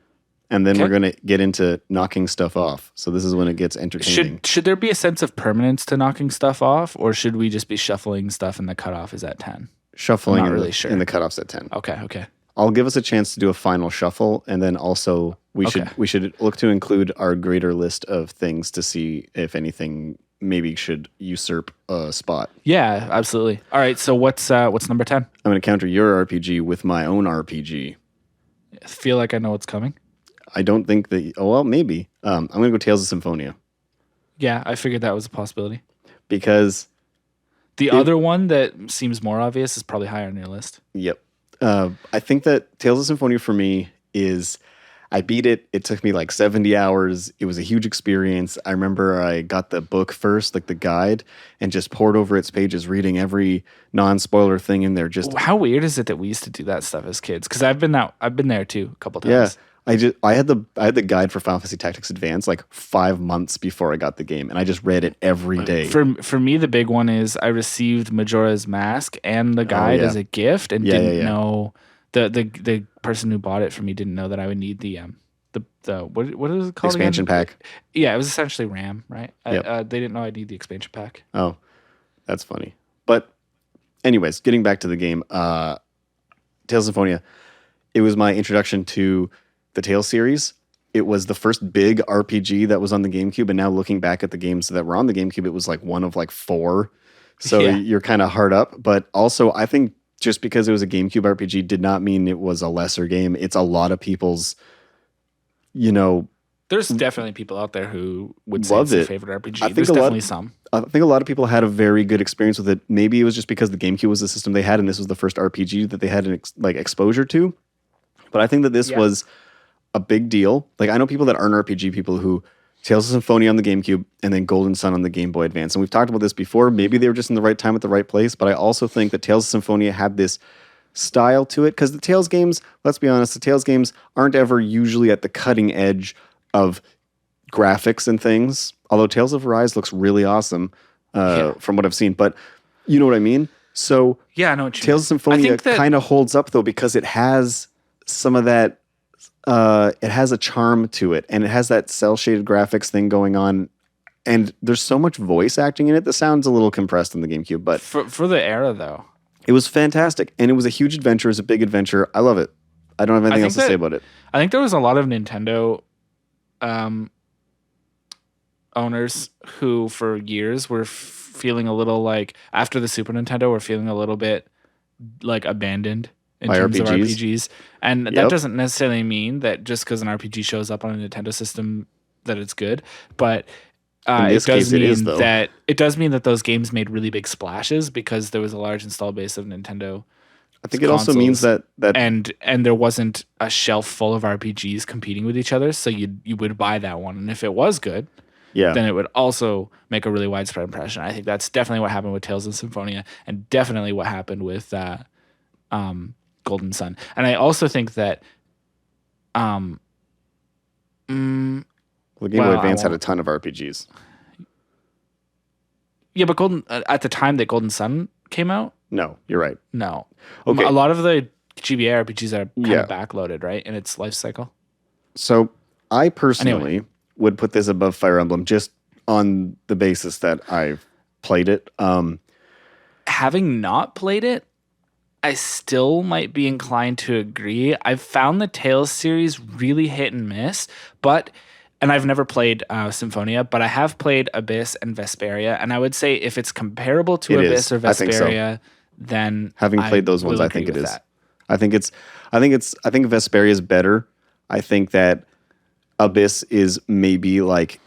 A: And then we're going to get into knocking stuff off. So this is when it gets entertaining.
B: Should there be a sense of permanence to knocking stuff off, or should we just be shuffling stuff and the cutoff is at 10?
A: Shuffling
B: I'm not really sure.
A: And the cutoff's at 10.
B: Okay.
A: I'll give us a chance to do a final shuffle, and then also we should look to include our greater list of things to see if anything maybe should usurp a spot.
B: Yeah, absolutely. All right, so what's number 10?
A: I'm going to counter your RPG with my own RPG.
B: I feel like I know what's coming.
A: I don't think that... Oh, well, maybe. I'm going to go Tales of Symphonia.
B: Yeah, I figured that was a possibility.
A: Because...
B: The other one that seems more obvious is probably higher on your list.
A: Yep. I think that Tales of Symphonia for me is... I beat it. It took me like 70 hours. It was a huge experience. I remember I got the book first, like the guide, and just poured over its pages, reading every non-spoiler thing in there. Just
B: how weird is it that we used to do that stuff as kids? Because I've been there too a couple times.
A: Yeah, I had the guide for Final Fantasy Tactics Advance like 5 months before I got the game, and I just read it every day.
B: For me, the big one is I received Majora's Mask and the guide as a gift, and didn't know. The person who bought it for me didn't know that I would need the what is it called?
A: Expansion
B: again?
A: pack.
B: Yeah, it was essentially RAM, right?
A: Yep.
B: They didn't know I'd need the expansion pack.
A: Oh, that's funny. But anyways, getting back to the game, Tales of Symphonia, it was my introduction to the Tales series. It was the first big RPG that was on the GameCube, and now looking back at the games that were on the GameCube, it was like one of like 4. So you're kind of hard up. But also, I think just because it was a GameCube RPG did not mean it was a lesser game. It's a lot of people's,
B: There's definitely people out there who would say it's their favorite RPG. There's definitely some.
A: I think a lot of people had a very good experience with it. Maybe it was just because the GameCube was the system they had, and this was the first RPG that they had exposure to. But I think that this was a big deal. Like, I know people that aren't RPG people who Tales of Symphonia on the GameCube and then Golden Sun on the Game Boy Advance. And we've talked about this before. Maybe they were just in the right time at the right place. But I also think that Tales of Symphonia had this style to it. Because the Tales games, let's be honest, the Tales games aren't ever usually at the cutting edge of graphics and things. Although Tales of Arise looks really awesome from what I've seen. But you know what I mean? So
B: Yeah, I know what you
A: Tales of
B: mean.
A: Symphonia kind of holds up though because it has some of that. It has a charm to it, and it has that cell shaded graphics thing going on. And there's so much voice acting in it that sounds a little compressed in the GameCube, but
B: for the era though,
A: it was fantastic, and it was a huge adventure. It was a big adventure. I love it. I don't have anything else to say about it.
B: I think there was a lot of Nintendo owners who, for years, were feeling a little like after the Super Nintendo, were feeling a little bit like abandoned in terms of RPGs, and that doesn't necessarily mean that just because an RPG shows up on a Nintendo system that it's good, but it does mean that those games made really big splashes because there was a large installed base of Nintendo.
A: I think it also means that
B: and there wasn't a shelf full of RPGs competing with each other, so you would buy that one, and if it was good, then it would also make a really widespread impression. I think that's definitely what happened with Tales of Symphonia, and definitely what happened with Golden Sun. And I also think that
A: the Game Boy Advance had a ton of RPGs.
B: Yeah, but at the time that Golden Sun came out?
A: No, you're right.
B: No.
A: Okay.
B: A lot of the GBA RPGs are kind of backloaded, right, in its life cycle.
A: So I personally would put this above Fire Emblem just on the basis that I've played it.
B: Having not played it, I still might be inclined to agree. I've found the Tales series really hit and miss, and I've never played Symphonia, but I have played Abyss and Vesperia, and I would say if it's comparable to Abyss or Vesperia, then
A: having played those ones, I think it is. I think Vesperia is better. I think that Abyss is maybe like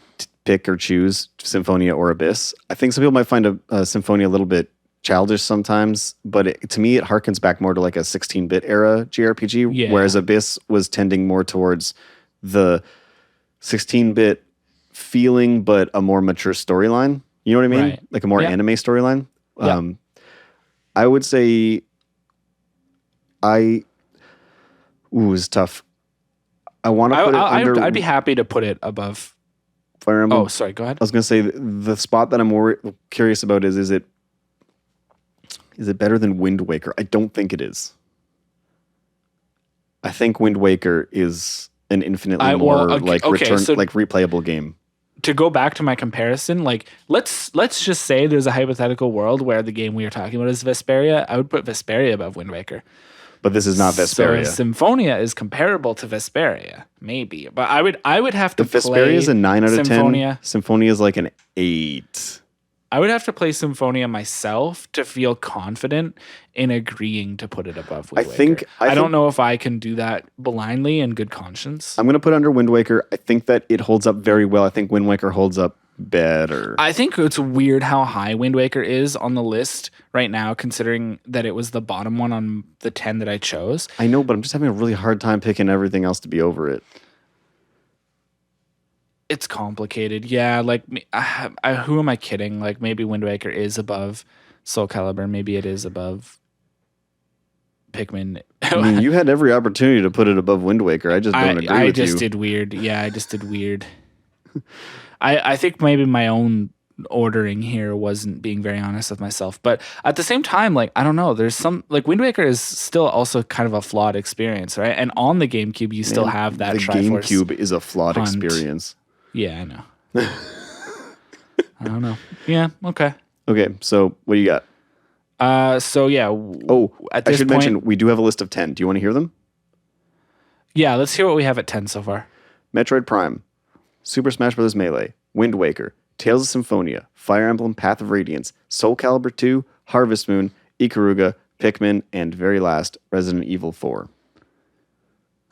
A: pick or choose Symphonia or Abyss. I think some people might find a Symphonia a little bit childish sometimes, but to me it harkens back more to like a 16-bit era JRPG, whereas Abyss was tending more towards the 16-bit feeling, but a more mature storyline. You know what I mean?
B: Right.
A: Like a more anime storyline.
B: Yeah.
A: I would say it's tough. I want to put it under...
B: I'd be happy to put it above
A: Fire Emblem.
B: Oh, sorry, go ahead.
A: I was going to say the spot that I'm more curious about is it better than Wind Waker? I don't think it is. I think Wind Waker is an infinitely replayable game.
B: To go back to my comparison, like let's just say there's a hypothetical world where the game we are talking about is Vesperia. I would put Vesperia above Wind Waker.
A: But this is not Vesperia.
B: So Symphonia is comparable to Vesperia, maybe. But I would have to play
A: Vesperia is a 9 out of
B: Symphonia.
A: 10. Symphonia is like an 8.
B: I would have to play Symphonia myself to feel confident in agreeing to put it above Wind Waker. I don't know if I can do that blindly in good conscience.
A: I'm going to put under Wind Waker. I think that it holds up very well. I think Wind Waker holds up better.
B: I think it's weird how high Wind Waker is on the list right now, considering that it was the bottom one on the 10 that I chose.
A: I know, but I'm just having a really hard time picking everything else to be over it.
B: It's complicated. Yeah, like who am I kidding? Like maybe Wind Waker is above Soul Calibur. Maybe it is above Pikmin.
A: I mean, you had every opportunity to put it above Wind Waker. I just don't agree with you.
B: I just did weird. Yeah, I just did weird. I think maybe my own ordering here wasn't being very honest with myself. But at the same time, like, I don't know. There's some, like, Wind Waker is still also kind of a flawed experience, right? And on the GameCube, you still have that Triforce.
A: The GameCube is a flawed experience.
B: Yeah, I know. I don't know. Yeah, okay.
A: Okay, so what do you got?
B: I
A: should mention, we do have a list of 10. Do you want to hear them?
B: Yeah, let's hear what we have at 10 so far.
A: Metroid Prime, Super Smash Bros. Melee, Wind Waker, Tales of Symphonia, Fire Emblem Path of Radiance, Soul Calibur 2, Harvest Moon, Ikaruga, Pikmin, and very last, Resident Evil 4.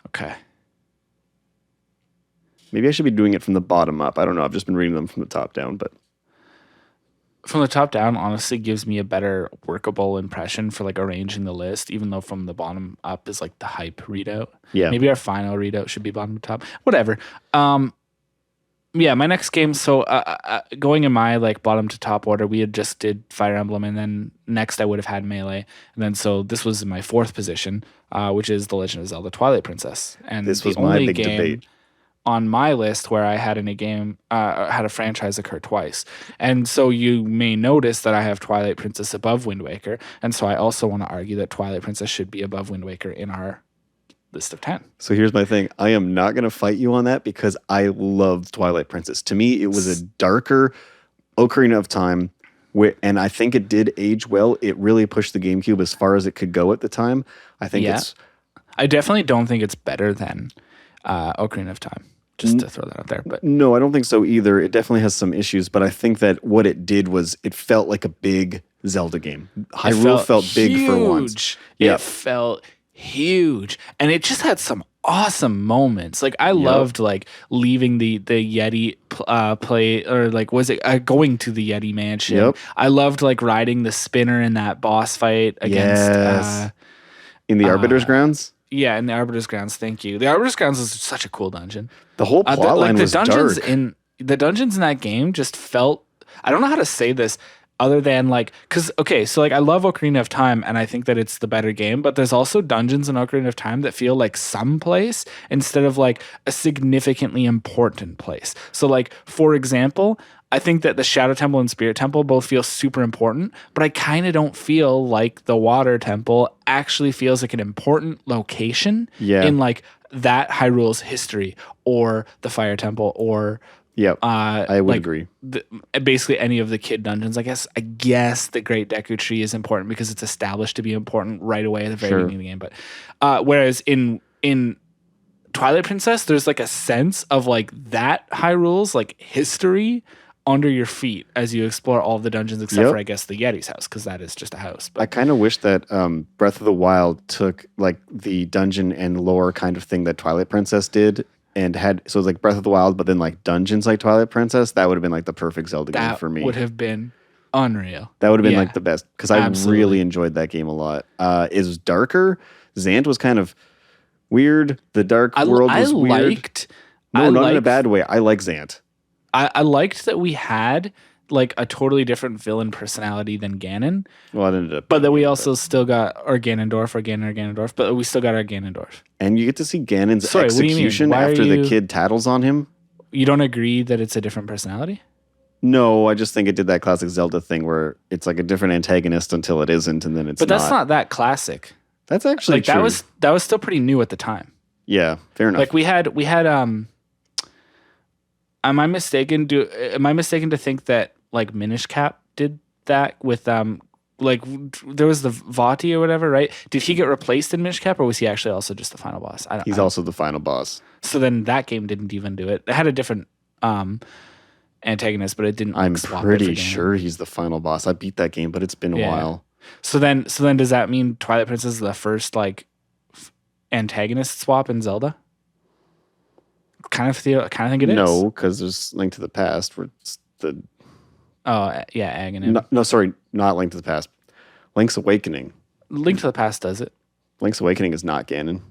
B: Okay.
A: Maybe I should be doing it from the bottom up. I don't know. I've just been reading them from the top down, but...
B: From the top down, honestly, gives me a better workable impression for like arranging the list, even though from the bottom up is like the hype readout.
A: Yeah.
B: Maybe our final readout should be bottom to top. Whatever. Yeah, my next game. So going in my like bottom to top order, we had just did Fire Emblem, and then next I would have had Melee, and then so this was in my fourth position, which is The Legend of Zelda: Twilight Princess. And
A: this was my big debate.
B: on my list where I had in a game had a franchise occur twice. And so you may notice that I have Twilight Princess above Wind Waker. And so I also want to argue that Twilight Princess should be above Wind Waker in our list of 10.
A: So here's my thing. I am not going to fight you on that because I loved Twilight Princess. To me, it was a darker Ocarina of Time, and I think it did age well. It really pushed the GameCube as far as it could go at the time. I think
B: I definitely don't think it's better than Ocarina of Time. Just to throw that out there. But
A: no, I don't think so either. It definitely has some issues, but I think that what it did was it felt like a big Zelda game. Hyrule felt big for once.
B: It felt huge. And it just had some awesome moments. Like I loved like leaving the Yeti play, or like was it going to the Yeti mansion.
A: Yep.
B: I loved like riding the spinner in that boss fight against
A: in the Arbiter's Grounds.
B: Yeah, in the Arbiter's Grounds. Thank you. The Arbiter's Grounds is such a cool dungeon.
A: The whole plotline was dark.
B: The dungeons in that game just felt. I don't know how to say this other than like, because so like I love Ocarina of Time and I think that it's the better game, but there's also dungeons in Ocarina of Time that feel like some place instead of like a significantly important place. So like for example, I think that the Shadow Temple and Spirit Temple both feel super important, but I kind of don't feel like the Water Temple actually feels like an important location in like that Hyrule's history or the Fire Temple or
A: I would agree.
B: Basically any of the kid dungeons. I guess the Great Deku Tree is important because it's established to be important right away at the very beginning of the game. But whereas in Twilight Princess, there's like a sense of like that Hyrule's like history under your feet as you explore all of the dungeons except for I guess the Yeti's house, because that is just a house. But
A: I kind of wish that Breath of the Wild took like the dungeon and lore kind of thing that Twilight Princess did and had, so it was like Breath of the Wild, but then like dungeons like Twilight Princess. That would have been like the perfect Zelda game for me.
B: That would have been unreal.
A: That would have been like the best, because I really enjoyed that game a lot. It was darker. Zant was kind of weird. The dark world was weird. Not in a bad way. I like Zant.
B: I liked that we had like a totally different villain personality than Ganon.
A: Well, it ended up.
B: But then we also still got our Ganondorf, but we still got our Ganondorf.
A: And you get to see Ganon's execution after the kid tattles on him.
B: You don't agree that it's a different personality?
A: No, I just think it did that classic Zelda thing where it's like a different antagonist until it isn't, and then it's
B: But that's not that classic.
A: That's actually
B: like
A: true.
B: That was still pretty new at the time.
A: Yeah, fair enough.
B: Like we had Am I mistaken to think that like Minish Cap did that with like there was the Vati or whatever, right? Did he get replaced in Minish Cap, or was he actually also just the final boss?
A: He's also the final boss.
B: So then that game didn't even do it. It had a different antagonist, but it didn't.
A: I'm pretty sure he's the final boss. I beat that game, but it's been a while.
B: So then does that mean Twilight Princess is the first like antagonist swap in Zelda? Kind of think it is.
A: No, because there's Link to the Past where it's the.
B: Oh yeah, Aghanim.
A: No, sorry, not Link to the Past. Link's Awakening.
B: Link to the Past does it.
A: Link's Awakening is not Ganon.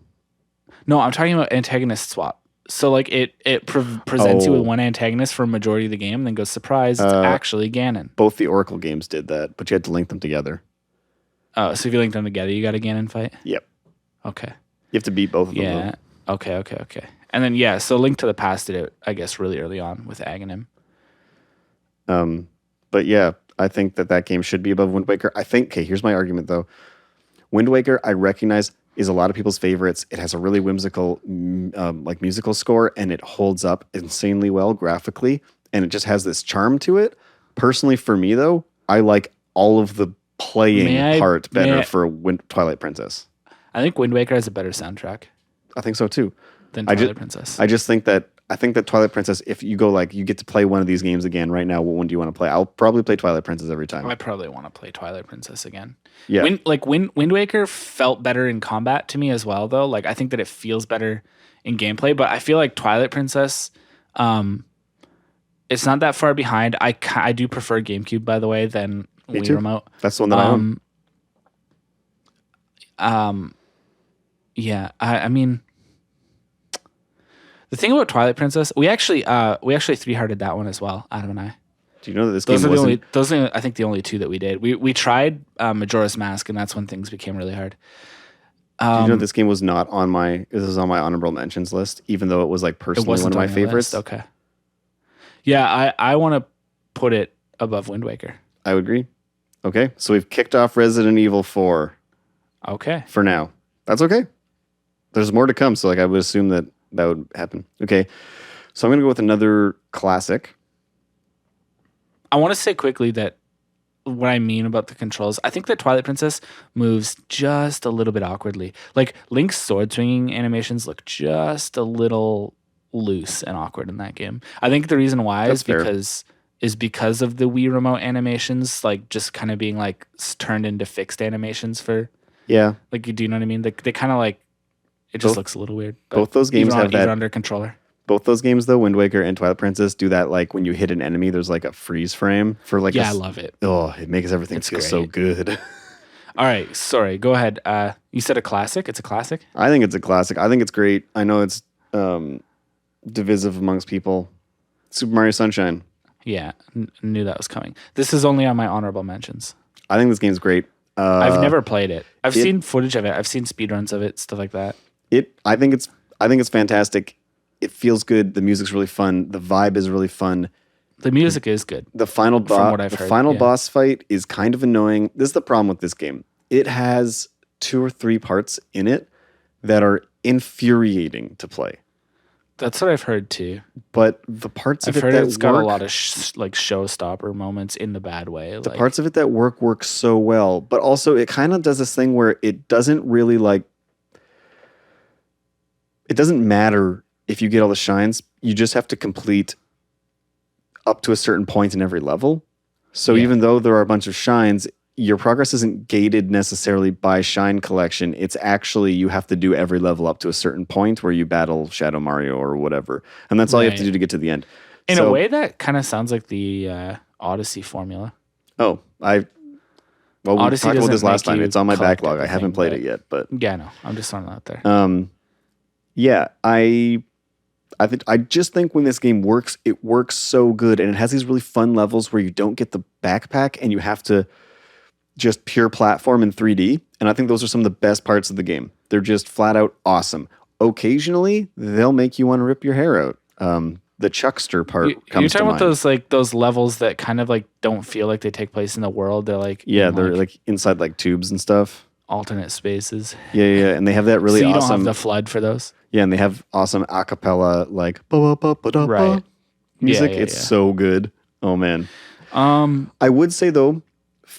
B: No, I'm talking about antagonist swap. So like it presents you with one antagonist for a majority of the game, and then goes, surprise, it's actually Ganon.
A: Both the Oracle games did that, but you had to link them together.
B: Oh, so if you link them together, you got a Ganon fight?
A: Yep.
B: Okay.
A: You have to beat both of them.
B: Yeah. Though. Okay. And then so Link to the Past did it, I guess, really early on with Aghanim.
A: But yeah, I think that game should be above Wind Waker. I think. Okay, here's my argument though. Wind Waker, I recognize, is a lot of people's favorites. It has a really whimsical, like musical score, and it holds up insanely well graphically, and it just has this charm to it. Personally, for me though, I like all of the playing part better for Twilight Princess.
B: I think Wind Waker has a better soundtrack.
A: I think so too.
B: Than Twilight Princess.
A: I just think that Twilight Princess, if you go like you get to play one of these games again right now, what one do you want to play? I'll probably play Twilight Princess every time.
B: I probably want to play Twilight Princess again.
A: Yeah.
B: Wind Waker felt better in combat to me as well, though. Like I think that it feels better in gameplay, but I feel like Twilight Princess, it's not that far behind. I do prefer GameCube, by the way, than Wii Remote.
A: That's the one that I own.
B: Yeah, I mean, the thing about Twilight Princess, we actually 3-hearted that one as well, Adam and I.
A: Do you know that this game wasn't...
B: Those are, I think, the only two that we did. We tried Majora's Mask, and that's when things became really hard.
A: Did you know this game was not on this was on my honorable mentions list, even though it was like personally one of my favorites?
B: Okay. Yeah, I want to put it above Wind Waker.
A: I would agree. Okay, so we've kicked off Resident Evil 4.
B: Okay.
A: For now. That's okay. There's more to come, so like I would assume that would happen. Okay, so I'm going to go with another classic.
B: I want to say quickly that what I mean about the controls, I think that Twilight Princess moves just a little bit awkwardly. Like Link's sword swinging animations look just a little loose and awkward in that game. I think the reason why is because of the Wii remote animations, like just kind of being like turned into fixed animations for like, do you know what I mean? They kind of like it just looks a little weird.
A: Both those games have that
B: under controller.
A: Both those games, though, Wind Waker and Twilight Princess, do that like when you hit an enemy, there's like a freeze frame for like.
B: Yeah, I love it.
A: Oh, it makes everything feel so good.
B: All right, sorry. Go ahead. You said a classic. It's a classic.
A: I think it's a classic. I think it's great. I know it's divisive amongst people. Super Mario Sunshine.
B: Yeah, knew that was coming. This is only on my honorable mentions.
A: I think this game's great.
B: I've never played it. I've seen footage of it. I've seen speedruns of it, stuff like that.
A: I think it's fantastic. It feels good. The music's really fun. The vibe is really fun.
B: The music is good.
A: The final boss fight is kind of annoying. This is the problem with this game. It has 2 or 3 parts in it that are infuriating to play.
B: That's what I've heard too.
A: But the parts of it that
B: I've heard it's got a lot of like showstopper moments in the bad way.
A: The parts of it that work so well, but also it kind of does this thing where it doesn't really like. It doesn't matter if you get all the shines. You just have to complete up to a certain point in every level. So even though there are a bunch of shines, your progress isn't gated necessarily by shine collection. It's actually you have to do every level up to a certain point where you battle Shadow Mario or whatever. And that's all you have to do to get to the end.
B: In a way, that kind of sounds like the Odyssey formula.
A: Oh, we talked about this last time. It's on my backlog. I haven't played it yet. But
B: yeah, no, I'm just throwing that out there.
A: Yeah, I just think when this game works, it works so good. And it has these really fun levels where you don't get the backpack and you have to just pure platform in 3D. And I think those are some of the best parts of the game. They're just flat out awesome. Occasionally, they'll make you want to rip your hair out. The Chuckster part comes to mind.
B: You're talking about those levels that kind of like don't feel like they take place in the world. They're like...
A: Yeah, they're like inside like tubes and stuff.
B: Alternate spaces.
A: Yeah. And they have that really
B: so you
A: awesome...
B: don't have the flood for those?
A: Yeah, and they have awesome a cappella like
B: right.
A: music. It's so good. Oh man. I would say though,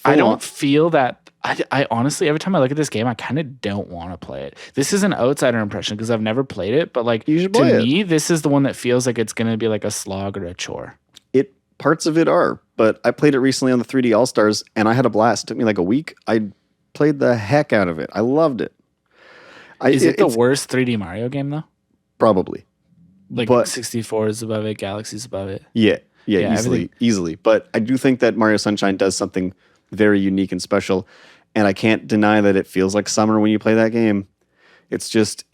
B: I don't feel that. I honestly, every time I look at this game, I kind of don't want to play it. This is an outsider impression because I've never played it, but like to me, this is the one that feels like it's going to be like a slog or a chore. Parts
A: of it are, but I played it recently on the 3D All-Stars and I had a blast. It took me like a week. I played the heck out of it. I loved it.
B: Is it the worst 3D Mario game though?
A: Probably.
B: Like 64 is above it, Galaxy's above it.
A: Yeah, easily. But I do think that Mario Sunshine does something very unique and special, and I can't deny that it feels like summer when you play that game. It's just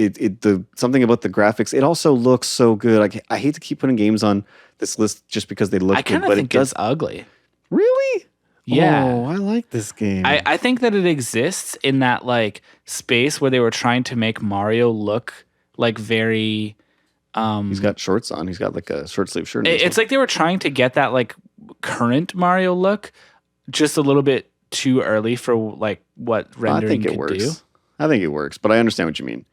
A: something about the graphics. It also looks so good. I hate to keep putting games on this list just because they look good, but
B: it's ugly.
A: Really?
B: Yeah.
A: Oh, I like this game.
B: I think that it exists in that like space where they were trying to make Mario look like very
A: he's got shorts on. He's got like a short sleeve shirt.
B: It's like they were trying to get that like current Mario look just a little bit too early for like what rendering could do.
A: I think it works, but I understand what you mean.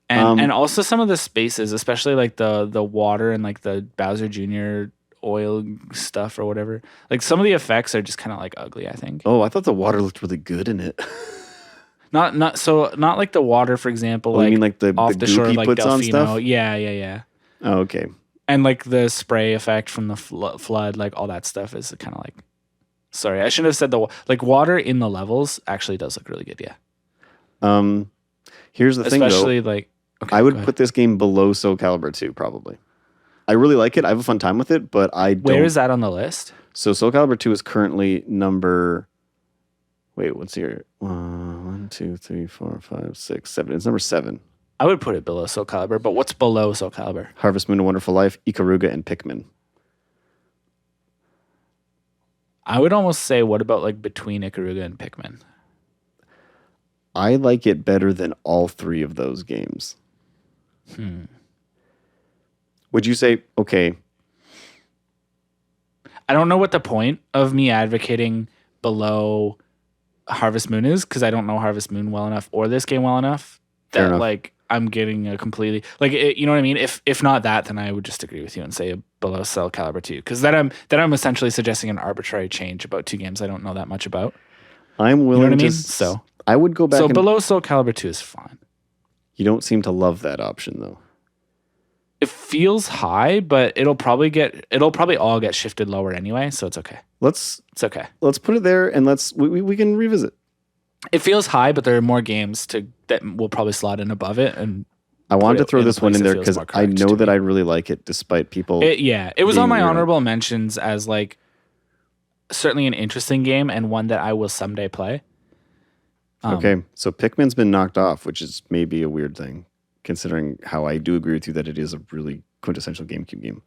B: And also some of the spaces, especially like the water and like the Bowser Jr. oil stuff or whatever. Like some of the effects are just kind of like ugly, I think.
A: Oh, I thought the water looked really good in it.
B: Not like the water, for example.
A: You mean like the
B: off the shore of like
A: puts
B: Delfino.
A: On stuff?
B: Yeah.
A: Oh, okay.
B: And like the spray effect from the flood, like all that stuff is kind of like. Sorry, I shouldn't have said like water in the levels actually does look really good. Yeah.
A: Here's the thing, though.
B: Especially like. Okay,
A: I would put this game below Soul Calibur 2, probably. I really like it. I have a fun time with it, but I don't...
B: Where is that on the list?
A: So Soul Calibur 2 is currently number... Wait, what's here? 1, 2, 3, 4, 5, 6, 7. It's number 7.
B: I would put it below Soul Calibur, but what's below Soul Calibur?
A: Harvest Moon: A Wonderful Life, Ikaruga, and Pikmin.
B: I would almost say, what about like between Ikaruga and Pikmin?
A: I like it better than all three of those games. Would you say, okay,
B: I don't know what the point of me advocating below Harvest Moon is, because I don't know Harvest Moon well enough or this game well enough
A: Fair
B: that
A: enough.
B: like I'm getting a completely like you know what I mean. If not that, then I would just agree with you and say below Soul Calibur 2, because then I'm essentially suggesting an arbitrary change about two games I don't know that much about.
A: I'm willing
B: You know what I mean?
A: to...
B: So
A: I would go back
B: so
A: and...
B: below Soul Calibur 2 is fine.
A: You don't seem to love that option, though.
B: It feels high, but it'll probably all get shifted lower anyway, so it's okay.
A: Let's
B: okay.
A: Let's put it there, and we can revisit.
B: It feels high, but there are more games that will probably slot in above it. And
A: I wanted to throw this one in there because I know that I really like it, despite people.
B: It was on my honorable mentions as like certainly an interesting game and one that I will someday play.
A: Okay, so Pikmin's been knocked off, which is maybe a weird thing, considering how I do agree with you that it is a really quintessential GameCube game.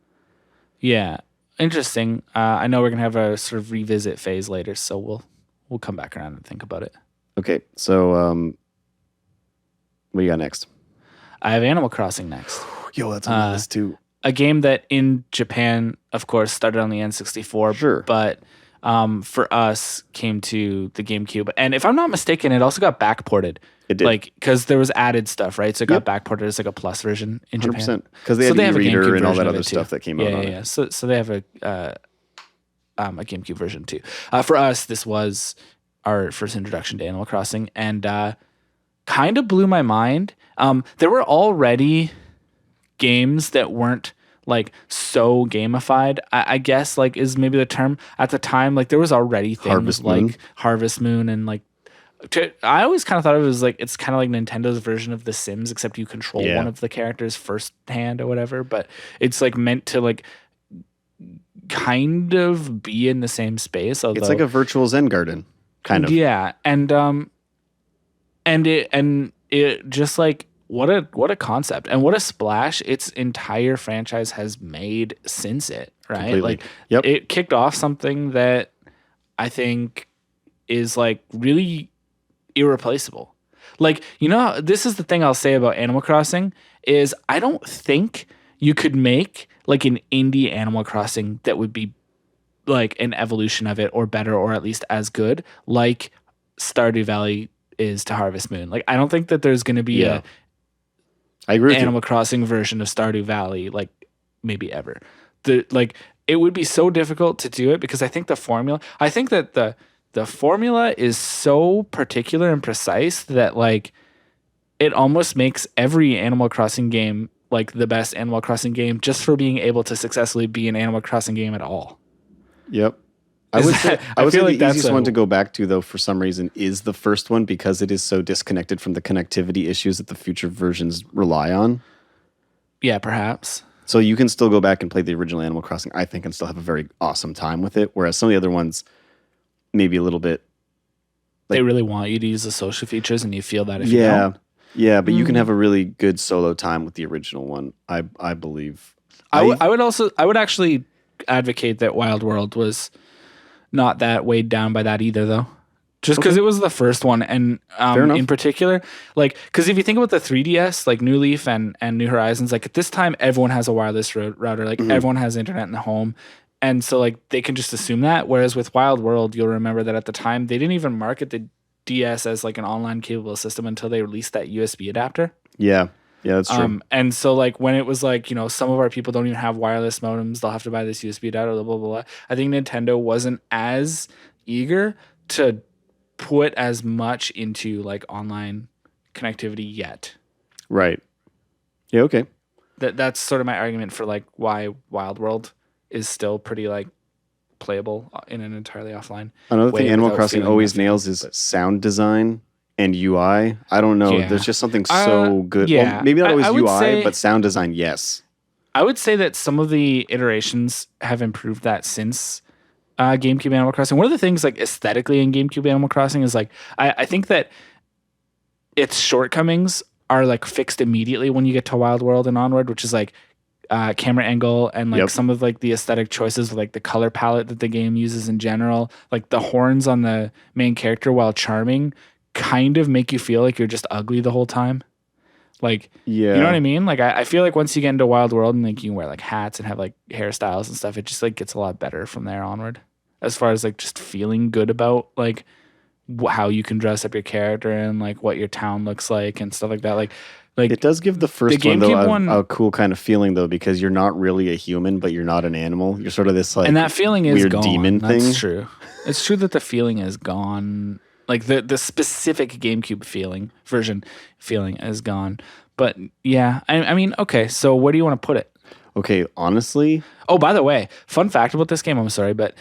B: Yeah, interesting. I know we're gonna have a sort of revisit phase later, so we'll come back around and think about it.
A: Okay, so what do you got next?
B: I have Animal Crossing next.
A: Yo, that's on my list too.
B: A game that in Japan, of course, started on the N64,
A: Sure,
B: but for us came to the GameCube. And if I'm not mistaken, it also got backported.
A: It did.
B: Like, because there was added stuff, right? So it got backported as like a plus version in 100%. Japan.
A: Because they had an e-reader and all that other stuff that came out on it.
B: Yeah. So they have a GameCube version too. For us, this was our first introduction to Animal Crossing, and kind of blew my mind. There were already games that weren't like so gamified, I guess, like is maybe the term at the time. Like there was already things Harvest Moon and like I always kind of thought of it as like it's kind of like Nintendo's version of The Sims, except you control one of the characters firsthand or whatever. But it's like meant to like kind of be in the same space. Although,
A: it's like a virtual Zen garden, kind of.
B: Yeah, and it just like what a concept and what a splash its entire franchise has made since it, right?
A: Completely.
B: Like it kicked off something that I think is like really irreplaceable. Like, you know, this is the thing I'll say about Animal Crossing is I don't think you could make like an indie Animal Crossing that would be like an evolution of it or better or at least as good like Stardew Valley is to Harvest Moon. Like I don't think that there's going to be
A: I agree with
B: Animal Crossing version of Stardew Valley like maybe ever. It would be so difficult to do it because I think the formula is so particular and precise that like it almost makes every Animal Crossing game like the best Animal Crossing game just for being able to successfully be an Animal Crossing game at all.
A: Yep. I would say the easiest one to go back to, though, for some reason, is the first one because it is so disconnected from the connectivity issues that the future versions rely on.
B: Yeah, perhaps.
A: So you can still go back and play the original Animal Crossing, I think, and still have a very awesome time with it, whereas some of the other ones maybe a little bit...
B: Like, they really want you to use the social features, and you feel that if you don't.
A: Yeah, but you can have a really good solo time with the original one, I believe.
B: I would actually advocate that Wild World was not that weighed down by that either, though. Just because it was the first one, and in particular, like, because if you think about the 3DS, like New Leaf and New Horizons, like at this time, everyone has a wireless router, like everyone has internet in the home, and so like they can just assume that. Whereas with Wild World, you'll remember that at the time they didn't even market the DS as like an online capable system until they released that USB adapter.
A: Yeah, that's true.
B: And so like when it was like, you know, some of our people don't even have wireless modems, they'll have to buy this USB adapter, blah, blah, blah. I think Nintendo wasn't as eager to put as much into like online connectivity yet.
A: Right. Yeah, okay.
B: That's sort of my argument for like why Wild World is still pretty like playable in an entirely offline.
A: Another thing Animal Crossing always nails is sound design and UI. I don't know. Yeah. There's just something so good.
B: Yeah.
A: Well, maybe not always UI, but sound design, yes.
B: I would say that some of the iterations have improved that since GameCube Animal Crossing. One of the things like aesthetically in GameCube Animal Crossing is like, I think that its shortcomings are like fixed immediately when you get to Wild World and onward, which is like camera angle and like some of like the aesthetic choices, like the color palette that the game uses in general, like the horns on the main character, while charming, kind of make you feel like you're just ugly the whole time. Like,
A: Yeah.
B: you know what I mean? Like, I feel like once you get into Wild World and like you can wear like hats and have like hairstyles and stuff, it just like gets a lot better from there onward. As far as like just feeling good about like how you can dress up your character and like what your town looks like and stuff like that. Like
A: It does give the first
B: the
A: one though
B: GameCube one-
A: a cool kind of feeling though, because you're not really a human, but you're not an animal. You're sort of this like
B: and that feeling is
A: weird
B: gone.
A: demon thing.
B: That's true. It's true that the feeling is gone. Like the specific GameCube version feeling is gone. But yeah, I mean, okay. So where do you want to put it?
A: Okay, honestly,
B: Oh, by the way, fun fact about this game. I'm sorry, but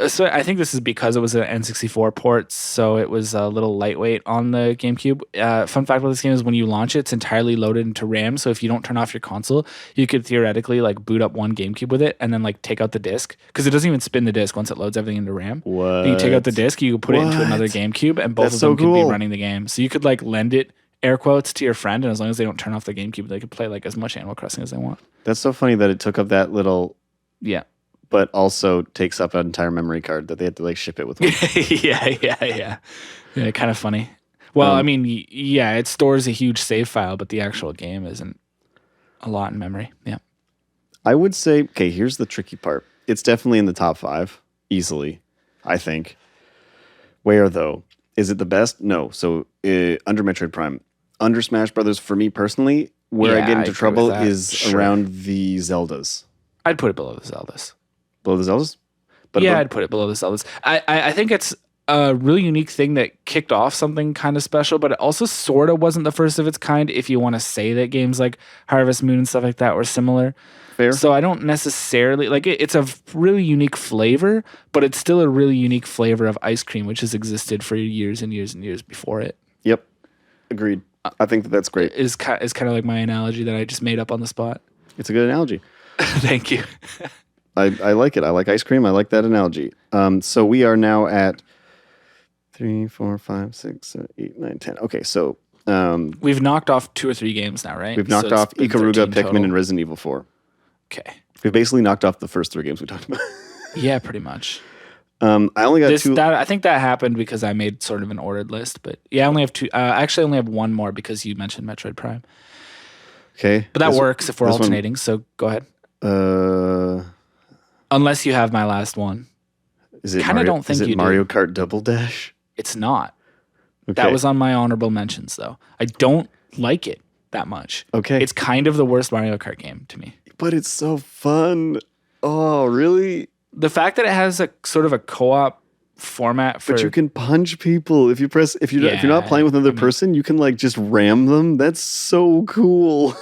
B: so I think this is because it was an N64 port, so it was a little lightweight on the GameCube. Fun fact about this game is when you launch it, it's entirely loaded into RAM. So if you don't turn off your console, you could theoretically like boot up one GameCube with it and then like take out the disc because it doesn't even spin the disc once it loads everything into RAM.
A: what?
B: Then you take out the disc, you put it into another GameCube, and both
A: That's
B: of them
A: so
B: could be
A: cool.
B: running the game. So you could like lend it, air quotes, to your friend, and as long as they don't turn off the GameCube, they could play like as much Animal Crossing as they want.
A: That's so funny that it took up that little,
B: Yeah.
A: but also takes up an entire memory card that they had to like ship it with.
B: Yeah. Kind of funny. Well, I mean, yeah, it stores a huge save file, but the actual game isn't a lot in memory. Yeah.
A: I would say, okay, here's the tricky part. It's definitely in the top 5, easily, I think. Where, though? Is it the best? No. So, under Metroid Prime. Under Smash Brothers, for me personally, where
B: Yeah,
A: I get
B: I
A: into
B: agree
A: trouble
B: with that.
A: is
B: Sure.
A: around the Zeldas.
B: I'd put it below the Zeldas.
A: Below the Zeldas? But
B: Yeah,
A: above-
B: I'd put it below the Zeldas. I think it's a really unique thing that kicked off something kind of special, but it also sort of wasn't the first of its kind if you want to say that games like Harvest Moon and stuff like that were similar.
A: fair.
B: So I don't necessarily like it. It's a really unique flavor, but it's still a really unique flavor of ice cream, which has existed for years and years and years before it.
A: Yep. Agreed. I think that's great.
B: Is kind of like my analogy that I just made up on the spot.
A: It's a good analogy.
B: Thank you.
A: I like it. I like ice cream. I like that analogy. So we are now at 3, 4, 5, 6, 7, 8, 9, 10. Okay, so
B: We've knocked off 2 or 3 games now, right?
A: we've knocked
B: So it's
A: off
B: been
A: Ikaruga,
B: 13
A: Pikmin,
B: total.
A: and Resident Evil 4.
B: Okay.
A: We've basically knocked off the first 3 games we talked about.
B: Yeah, pretty much.
A: I only got 2.
B: I think that happened because I made sort of an ordered list, but yeah, I only have 2. Actually, I only have 1 more because you mentioned Metroid Prime.
A: Okay.
B: But that
A: This-
B: works if we're
A: this one-
B: alternating. So go ahead.
A: Uh,
B: Unless you have my last one,
A: is it
B: Kinda
A: Mario,
B: don't think
A: is it
B: you do.
A: Mario Kart Double Dash?
B: it's not.
A: Okay.
B: That was on my honorable mentions, though. I don't like it that much.
A: okay.
B: It's kind of the worst Mario Kart game to me.
A: But it's so fun. Oh, really?
B: The fact that it has a sort of a co-op format for
A: But you can punch people if you're not
B: Yeah,
A: playing with another
B: I mean-
A: person, you can like just ram them. That's so cool.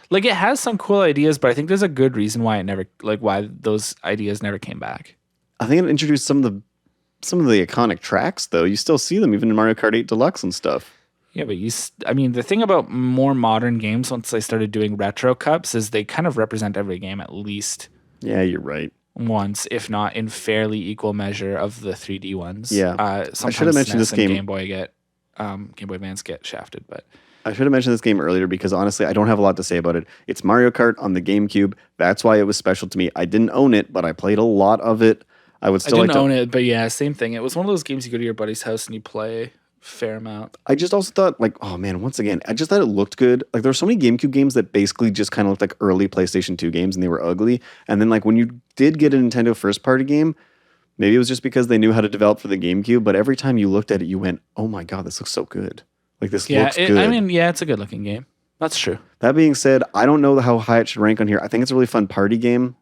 B: like it has some cool ideas, but I think there's a good reason why why those ideas never came back.
A: I think it introduced some of the iconic tracks though. You still see them even in Mario Kart 8 Deluxe and stuff.
B: Yeah, but I mean, the thing about more modern games once they started doing retro cups is they kind of represent every game at least
A: Yeah, you're right.
B: once, if not in fairly equal measure of the 3D ones.
A: Yeah.
B: Sometimes
A: should have mentioned
B: SNES
A: this game.
B: and Game Boy Advance get shafted, but
A: I should have mentioned this game earlier because honestly, I don't have a lot to say about it. It's Mario Kart on the GameCube. That's why it was special to me. I didn't own it, but I played a lot of it. I would
B: I
A: still
B: didn't
A: like to
B: own it. But yeah, same thing. It was one of those games you go to your buddy's house and you play a fair amount.
A: I just also thought, like, oh man, once again, I just thought it looked good. Like, there were so many GameCube games that basically just kind of looked like early PlayStation 2 games and they were ugly. And then, like, when you did get a Nintendo first party game, maybe it was just because they knew how to develop for the GameCube, but every time you looked at it, you went, oh my God, this looks so good. Like, this looks good.
B: I mean, yeah, it's a good looking game. That's true.
A: That being said, I don't know how high it should rank on here. I think it's a really fun party game.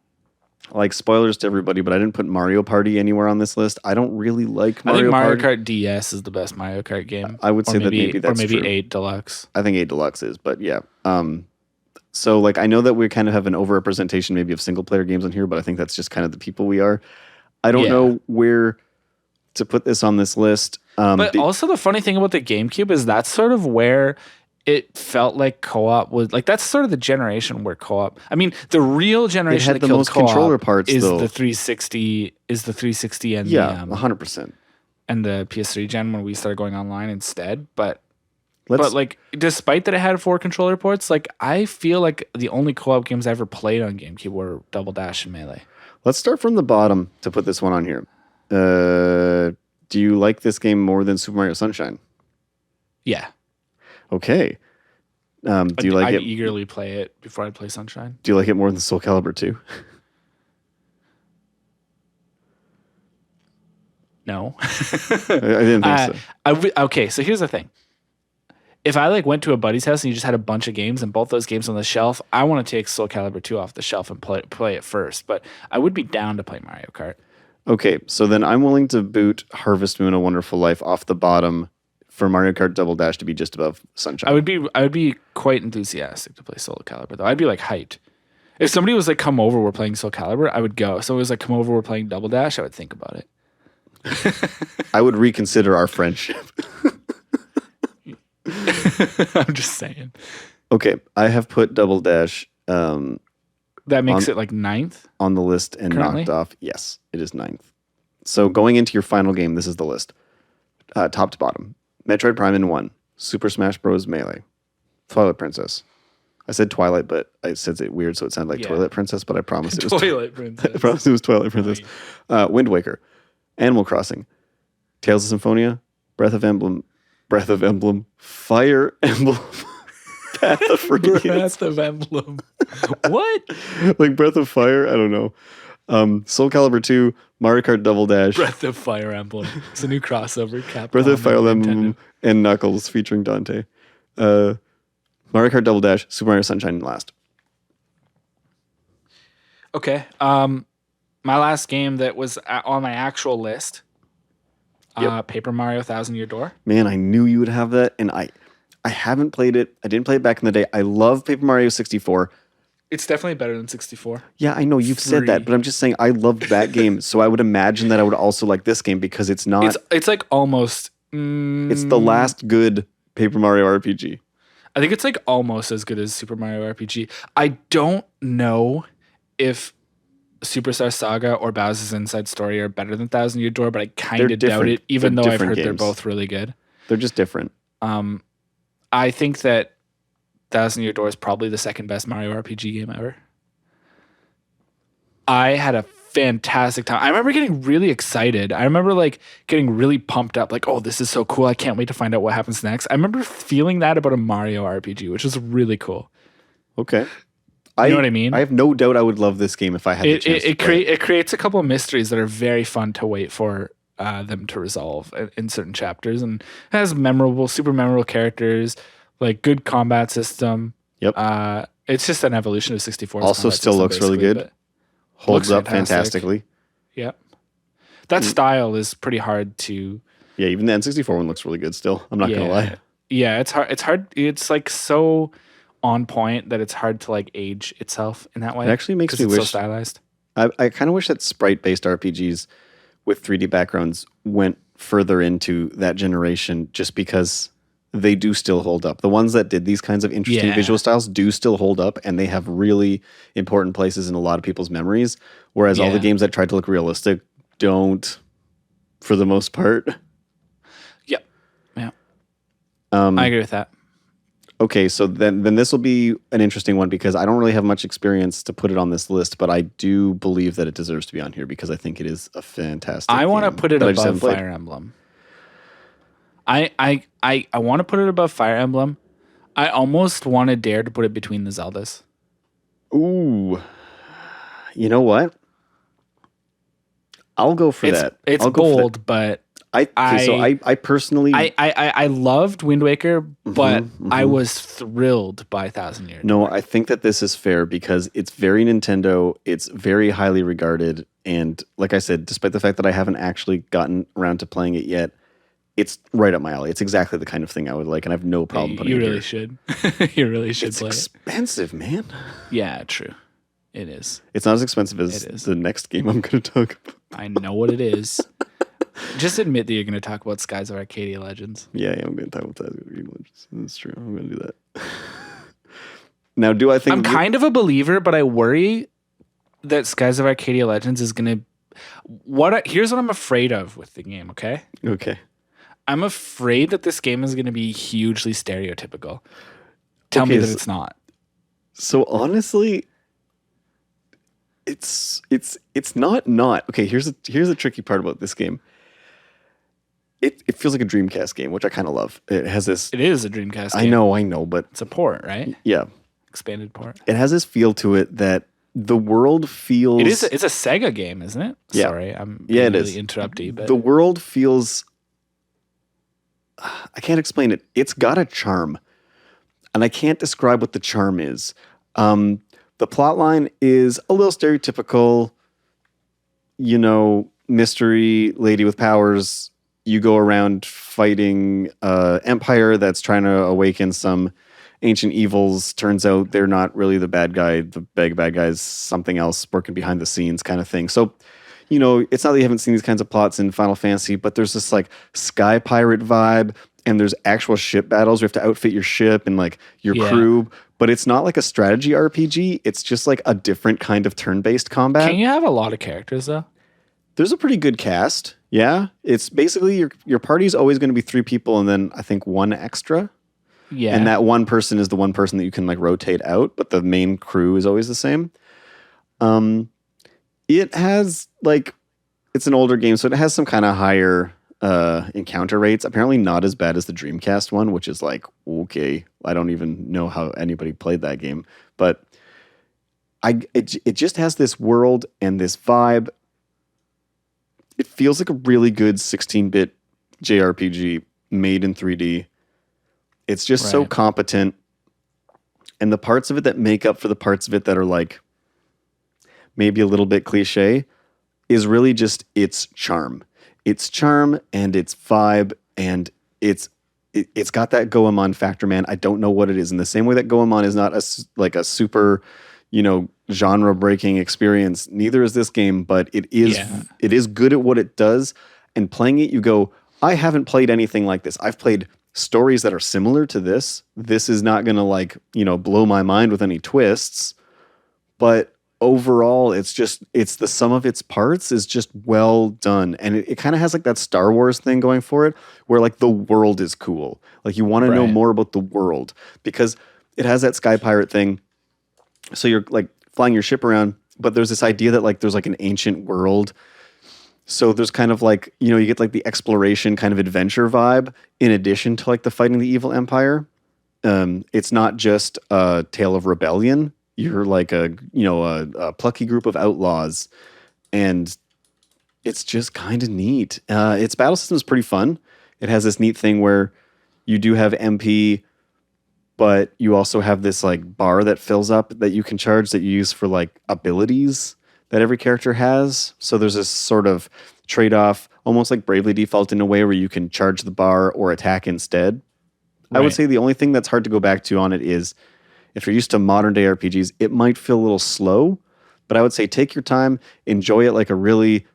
A: Like, spoilers to everybody, but I didn't put Mario Party anywhere on this list. I don't really like Mario
B: I think Mario
A: Party.
B: Kart DS is the best Mario Kart game.
A: I would say that maybe that's
B: or maybe
A: true.
B: 8 Deluxe.
A: I think 8 Deluxe is, but yeah. So, like, I know that we kind of have an overrepresentation maybe of single player games on here, but I think that's just kind of the people we are. I don't
B: Yeah.
A: know where to put this on this list.
B: But also the funny thing about the GameCube is that's sort of where it felt like co-op was like that's sort of the generation where co-op. I mean, the real generation
A: had
B: that
A: the
B: killed
A: most
B: co-op
A: controller parts,
B: is
A: though.
B: the 360 and
A: yeah,
B: the
A: 100%.
B: and the PS3 gen when we started going online instead. But
A: Let's,
B: like, despite that it had 4 controller ports, like I feel like the only co-op games I ever played on GameCube were Double Dash and Melee.
A: let's start from the bottom to put this one on here. Do you like this game more than Super Mario Sunshine?
B: Yeah.
A: Okay. Do you like
B: I'd
A: it?
B: eagerly play it before I play Sunshine.
A: Do you like it more than Soul Calibur 2?
B: No.
A: I didn't think so.
B: Okay, so here's the thing. If I like went to a buddy's house and you just had a bunch of games and both those games on the shelf, I want to take Soul Calibur 2 off the shelf and play it first. But I would be down to play Mario Kart.
A: Okay, so then I'm willing to boot Harvest Moon: A Wonderful Life off the bottom for Mario Kart Double Dash to be just above Sunshine.
B: I would be quite enthusiastic to play Soul Calibur though. I'd be like hyped. If somebody was like, "Come over, we're playing Soul Calibur," I would go. If somebody was like, "Come over, we're playing Double Dash," I would think about it.
A: I would reconsider our friendship.
B: I'm just saying.
A: Okay, I have put Double Dash
B: that makes it like 9th
A: on the list and
B: currently?
A: knocked off. Yes, it is 9th. So going into your final game, this is the list. Top to bottom. Metroid Prime in 1. Super Smash Bros. Melee. Twilight Princess. I said Twilight, but I said it weird, so it sounded like Toilet Princess, but I promised it was
B: Twilight Princess.
A: I promised it was Twilight Princess. Wind Waker. Animal Crossing. Tales of Symphonia. Breath of Emblem. Fire Emblem. Path of Radiance.
B: Breath of Emblem. What?
A: Like Breath of Fire? I don't know. Soul Calibur 2, Mario Kart Double Dash.
B: Breath of Fire Emblem. It's a new crossover. Capcom
A: Breath of Fire
B: and
A: Emblem and Knuckles featuring Dante. Mario Kart Double Dash, Super Mario Sunshine last.
B: Okay. My last game that was on my actual list, Paper Mario Thousand Year Door.
A: Man, I knew you would have that, and I haven't played it. I didn't play it back in the day. I love Paper Mario 64.
B: It's definitely better than 64.
A: Yeah, I know you've said that, but I'm just saying I loved that game, so I would imagine that I would also like this game because it's not.
B: It's like almost.
A: It's the last good Paper Mario RPG.
B: I think it's like almost as good as Super Mario RPG. I don't know if Superstar Saga or Bowser's Inside Story are better than Thousand Year Door, but I kind of doubt it, even though I've heard they're both really good.
A: They're just different.
B: I think that Thousand Year Door is probably the second best Mario RPG game ever. I had a fantastic time. I remember getting really excited. I remember like getting really pumped up, like, oh, this is so cool. I can't wait to find out what happens next. I remember feeling that about a Mario RPG, which was really cool.
A: Okay.
B: You know what I mean?
A: I have no doubt I would love this game if I had the chance to play it.
B: It creates a couple of mysteries that are very fun to wait for them to resolve in certain chapters, and it has super memorable characters, like good combat system.
A: Yep.
B: It's just an evolution of 64.
A: Also still looks really good. Holds up fantastically.
B: Yep. That style is pretty hard to...
A: Yeah, even the N64 one looks really good still. I'm not going to lie.
B: Yeah, it's hard. It's like so on point that it's hard to like age itself in that way.
A: It actually makes me
B: it's
A: wish...
B: so stylized.
A: I kind of wish that sprite-based RPGs with 3D backgrounds went further into that generation just because they do still hold up. The ones that did these kinds of interesting visual styles do still hold up, and they have really important places in a lot of people's memories, whereas all the games that tried to look realistic don't, for the most part.
B: Yep. Yeah. I agree with that.
A: Okay, so then this will be an interesting one because I don't really have much experience to put it on this list, but I do believe that it deserves to be on here because I think it is a fantastic
B: I want to put it above
A: played.
B: Fire Emblem. I want to put it above Fire Emblem. I almost want to dare to put it between the Zeldas.
A: Ooh. You know what? I'll go for that.
B: It's bold, but
A: I personally
B: I loved Wind Waker, but I was thrilled by Thousand Year Door.
A: No, I think that this is fair because it's very Nintendo, it's very highly regarded, and like I said, despite the fact that I haven't actually gotten around to playing it yet, it's right up my alley. It's exactly the kind of thing I would like, and I have no problem putting it here.
B: You really should. You really should play it.
A: It's expensive, man.
B: Yeah, true. It is.
A: It's not as expensive as the next game I'm going to talk about.
B: I know what it is. Just admit that you're going to talk about Skies of Arcadia Legends.
A: Yeah, I'm going to talk about Skies of Arcadia Legends. That's true. I'm going to do that. Now, do I think...
B: I'm kind of a believer, but I worry that Skies of Arcadia Legends is going to... Here's what I'm afraid of with the game, okay?
A: Okay.
B: I'm afraid that this game is going to be hugely stereotypical. Tell me that it's not.
A: So honestly... It's not. Okay, here's a tricky part about this game. it feels like a Dreamcast game, which I kind of love. It has this.
B: It is a Dreamcast
A: I
B: game.
A: I know, but
B: It's a port, right?
A: yeah,
B: Expanded port.
A: it has this feel to it that the world feels.
B: It is. It's a Sega game, isn't it?
A: Yeah.
B: Sorry, I'm being
A: it
B: really
A: is.
B: interrupty, but
A: The world feels. I can't explain it. It's got a charm, and I can't describe what the charm is. The plot line is a little stereotypical. Mystery lady with powers. You go around fighting empire that's trying to awaken some ancient evils. Turns out they're not really the bad guy. The bad guy's something else working behind the scenes kind of thing. So, it's not that you haven't seen these kinds of plots in Final Fantasy, but there's this like sky pirate vibe, and there's actual ship battles. You have to outfit your ship and like your crew, but it's not like a strategy RPG. It's just like a different kind of turn-based combat.
B: Can you have a lot of characters though?
A: There's a pretty good cast. Yeah. It's basically your party's always going to be 3 people and then I think 1 extra.
B: Yeah.
A: And that one person is the one person that you can like rotate out, but the main crew is always the same. It has like, it's an older game, so it has some kind of higher encounter rates. Apparently not as bad as the Dreamcast one, which is like, okay, I don't even know how anybody played that game. But it just has this world and this vibe. It feels like a really good 16-bit JRPG made in 3D. It's just so competent. And the parts of it that make up for the parts of it that are like maybe a little bit cliche is really just its charm. Its charm and its vibe, and it's got that Goemon factor, man. I don't know what it is. In the same way that Goemon is not a super, genre-breaking experience, neither is this game, but it is good at what it does. And playing it, you go, I haven't played anything like this. I've played stories that are similar to this. This is not going to blow my mind with any twists. But overall, it's the sum of its parts is just well done. And it kind of has like that Star Wars thing going for it, where like the world is cool. Like you want to know more about the world because it has that sky pirate thing. So you're like flying your ship around, but there's this idea that like there's like an ancient world. So there's kind of like, you get like the exploration kind of adventure vibe in addition to like the fighting the evil empire. It's not just a tale of rebellion. You're like a plucky group of outlaws, and it's just kind of neat. Its battle system is pretty fun. It has this neat thing where you do have MP, but you also have this like bar that fills up that you can charge that you use for like abilities that every character has. So there's this sort of trade-off, almost like Bravely Default in a way where you can charge the bar or attack instead. Right. I would say the only thing that's hard to go back to on it is if you're used to modern day RPGs, it might feel a little slow, but I would say take your time, enjoy it like a really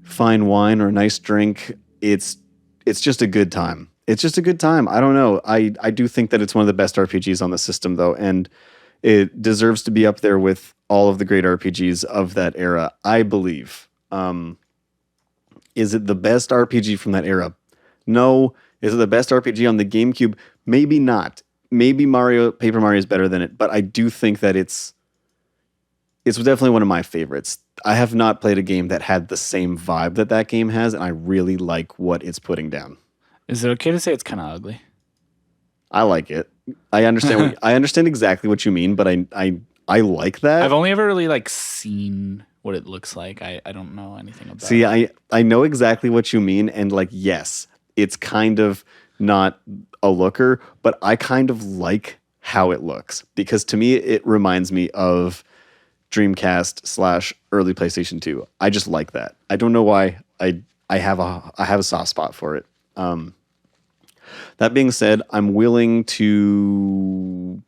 A: fine wine or a nice drink. It's just a good time. It's just a good time. I don't know. I do think that it's one of the best RPGs on the system though, and it deserves to be up there with all of the great RPGs of that era, I believe. Is it the best RPG from that era? No. Is it the best RPG on the GameCube? Maybe not. Maybe Paper Mario is better than it, but I do think that it's definitely one of my favorites. I have not played a game that had the same vibe that game has, and I really like what it's putting down.
B: Is it okay to say it's kind of ugly?
A: I like it. I understand. I understand exactly what you mean, but I like that.
B: I've only ever really like seen what it looks like. I don't know anything about.
A: See,
B: it.
A: I know exactly what you mean, and like yes, it's kind of not a looker, but I kind of like how it looks because to me it reminds me of Dreamcast / early PlayStation 2. I just like that. I don't know why. I have a soft spot for it. That being said, I'm willing to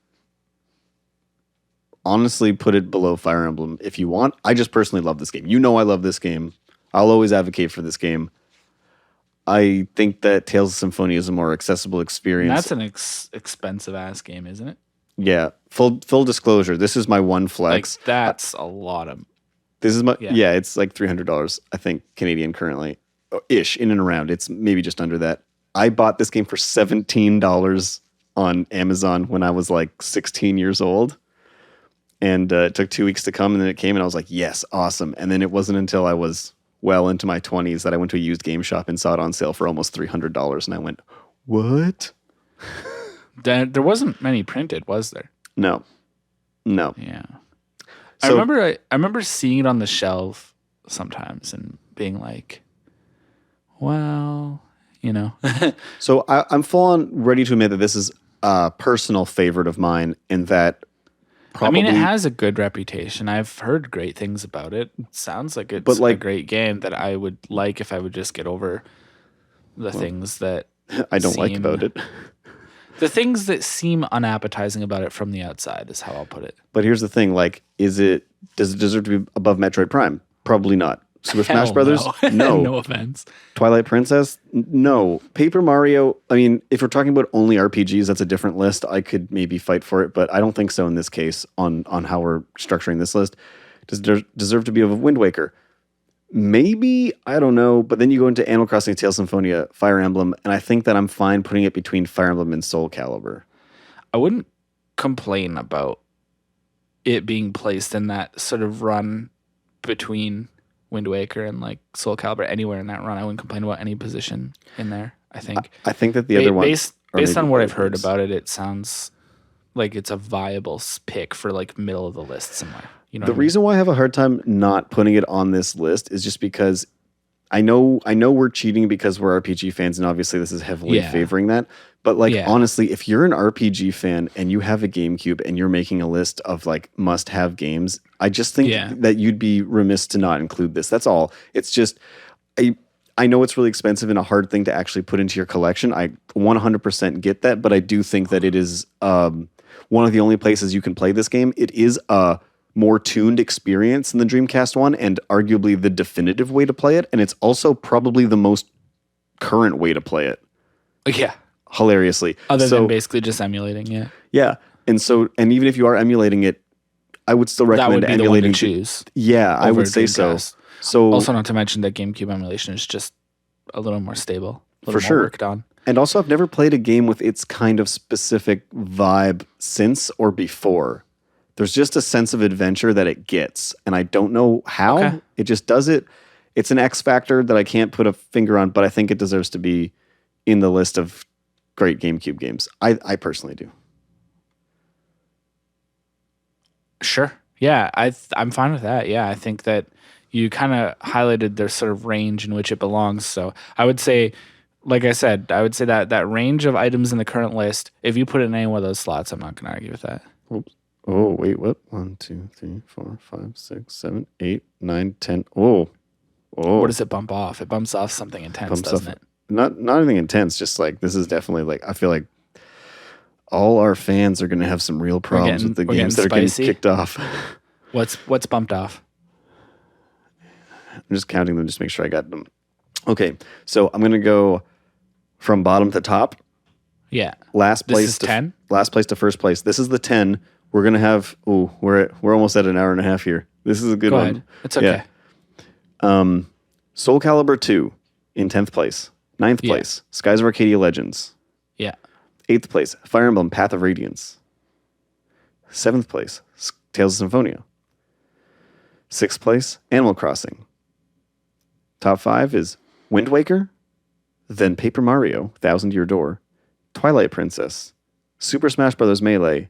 A: honestly put it below Fire Emblem if you want. I just personally love this game. I love this game. I'll always advocate for this game. I think that Tales of Symphonia is a more accessible experience.
B: That's an expensive ass game, isn't it?
A: Yeah. Full disclosure. This is my one flex.
B: Like, that's a lot of.
A: This is my yeah. It's like $300, I think, Canadian currently, ish, in and around. It's maybe just under that. I bought this game for $17 on Amazon when I was like 16 years old, and it took 2 weeks to come, and then it came, and I was like, yes, awesome. And then it wasn't until I was well into my 20s that I went to a used game shop and saw it on sale for almost $300. And I went, what?
B: There wasn't many printed, was there?
A: No.
B: Yeah.
A: So,
B: I remember seeing it on the shelf sometimes and being like, well,
A: so I'm full on ready to admit that this is a personal favorite of mine, and that probably,
B: it has a good reputation. I've heard great things about it. It sounds like it's a great game that I would like if I would just get over the things that
A: I don't like about it.
B: The things that seem unappetizing about it from the outside is how I'll put it.
A: But here's the thing, does it deserve to be above Metroid Prime? Probably not. Super Smash Brothers? No.
B: No offense.
A: Twilight Princess? No. Paper Mario, if we're talking about only RPGs, that's a different list. I could maybe fight for it, but I don't think so in this case on how we're structuring this list. Does it deserve to be above Wind Waker? Maybe, I don't know. But then you go into Animal Crossing, Tales Symphonia, Fire Emblem, and I think that I'm fine putting it between Fire Emblem and Soul Calibur.
B: I wouldn't complain about it being placed in that sort of run between Wind Waker and like Soul Calibur, anywhere in that run. I wouldn't complain about any position in there. I think
A: that the other one,
B: based on what I've heard about it, it sounds like it's a viable pick for like middle of the list somewhere.
A: The reason why I have a hard time not putting it on this list is just because I know we're cheating because we're RPG fans, and obviously this is heavily favoring that. But honestly, if you're an RPG fan and you have a GameCube and you're making a list of like must-have games, I just think that you'd be remiss to not include this. That's all. It's just I know it's really expensive and a hard thing to actually put into your collection. I 100% get that, but I do think that it is one of the only places you can play this game. It is a more tuned experience than the Dreamcast one, and arguably the definitive way to play it. And it's also probably the most current way to play it.
B: Yeah.
A: Hilariously.
B: Other than basically just emulating, yeah.
A: Yeah. And even if you are emulating it, I would still recommend
B: that would be
A: emulating.
B: The one to choose.
A: Yeah, I would say so. So
B: also, not to mention that GameCube emulation is just a little more stable.
A: For sure.
B: Worked on.
A: And also, I've never played a game with its kind of specific vibe since or before. There's just a sense of adventure that it gets, and I don't know how. Okay. It just does it. It's an X factor that I can't put a finger on, but I think it deserves to be in the list of great GameCube games. I personally do.
B: Sure. Yeah, I'm fine with that. Yeah, I think that you kind of highlighted their sort of range in which it belongs. So I would say, like I said, that range of items in the current list, if you put it in any one of those slots, I'm not going to argue with that.
A: Oops. Oh, wait, what? 1, 2, 3, 4, 5, 6, 7, 8, 9, 10. Oh.
B: What does it bump off? It bumps off something intense, doesn't it?
A: Not anything intense, just like this is definitely like I feel like all our fans are going to have some real problems with the games that are getting kicked off.
B: What's bumped off?
A: I'm just counting them just to make sure I got them. Okay, so I'm going to go from bottom to top.
B: Yeah.
A: Last place
B: this is 10?
A: Last place to first place. This is the 10. We're going to have we're almost at an hour and a half here. This is a good one.
B: It's okay.
A: Yeah. Soul Calibur 2 in 10th place. 9th place, Skies of Arcadia Legends.
B: Yeah.
A: 8th place, Fire Emblem Path of Radiance. 7th place, Tales of Symphonia. 6th place, Animal Crossing. Top 5 is Wind Waker, then Paper Mario, Thousand Year Door, Twilight Princess, Super Smash Bros. Melee,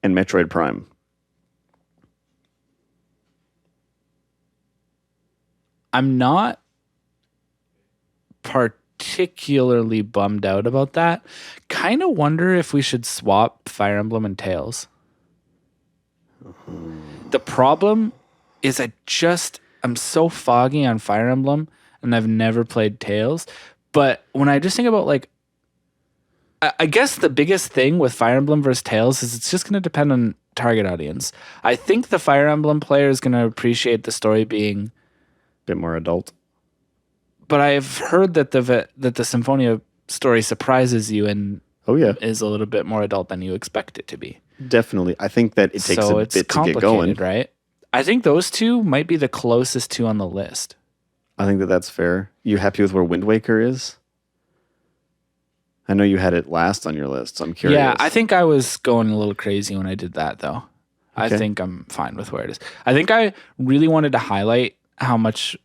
A: and Metroid Prime.
B: I'm not particularly bummed out about that. Kind of wonder if we should swap Fire Emblem and Tales. The problem is I'm so foggy on Fire Emblem and I've never played Tales. But when I just think about like, I guess the biggest thing with Fire Emblem versus Tales is it's just going to depend on target audience. I think the Fire Emblem player is going to appreciate the story being
A: a bit more adult.
B: But I've heard that the Symphonia story surprises you and is a little bit more adult than you expect it to be.
A: Definitely. I think that it takes a bit to get going.
B: Right? I think those two might be the closest two on the list.
A: I think that's fair. You happy with where Wind Waker is? I know you had it last on your list, so I'm curious.
B: Yeah, I think I was going a little crazy when I did that, though. Okay. I think I'm fine with where it is. I think I really wanted to highlight how much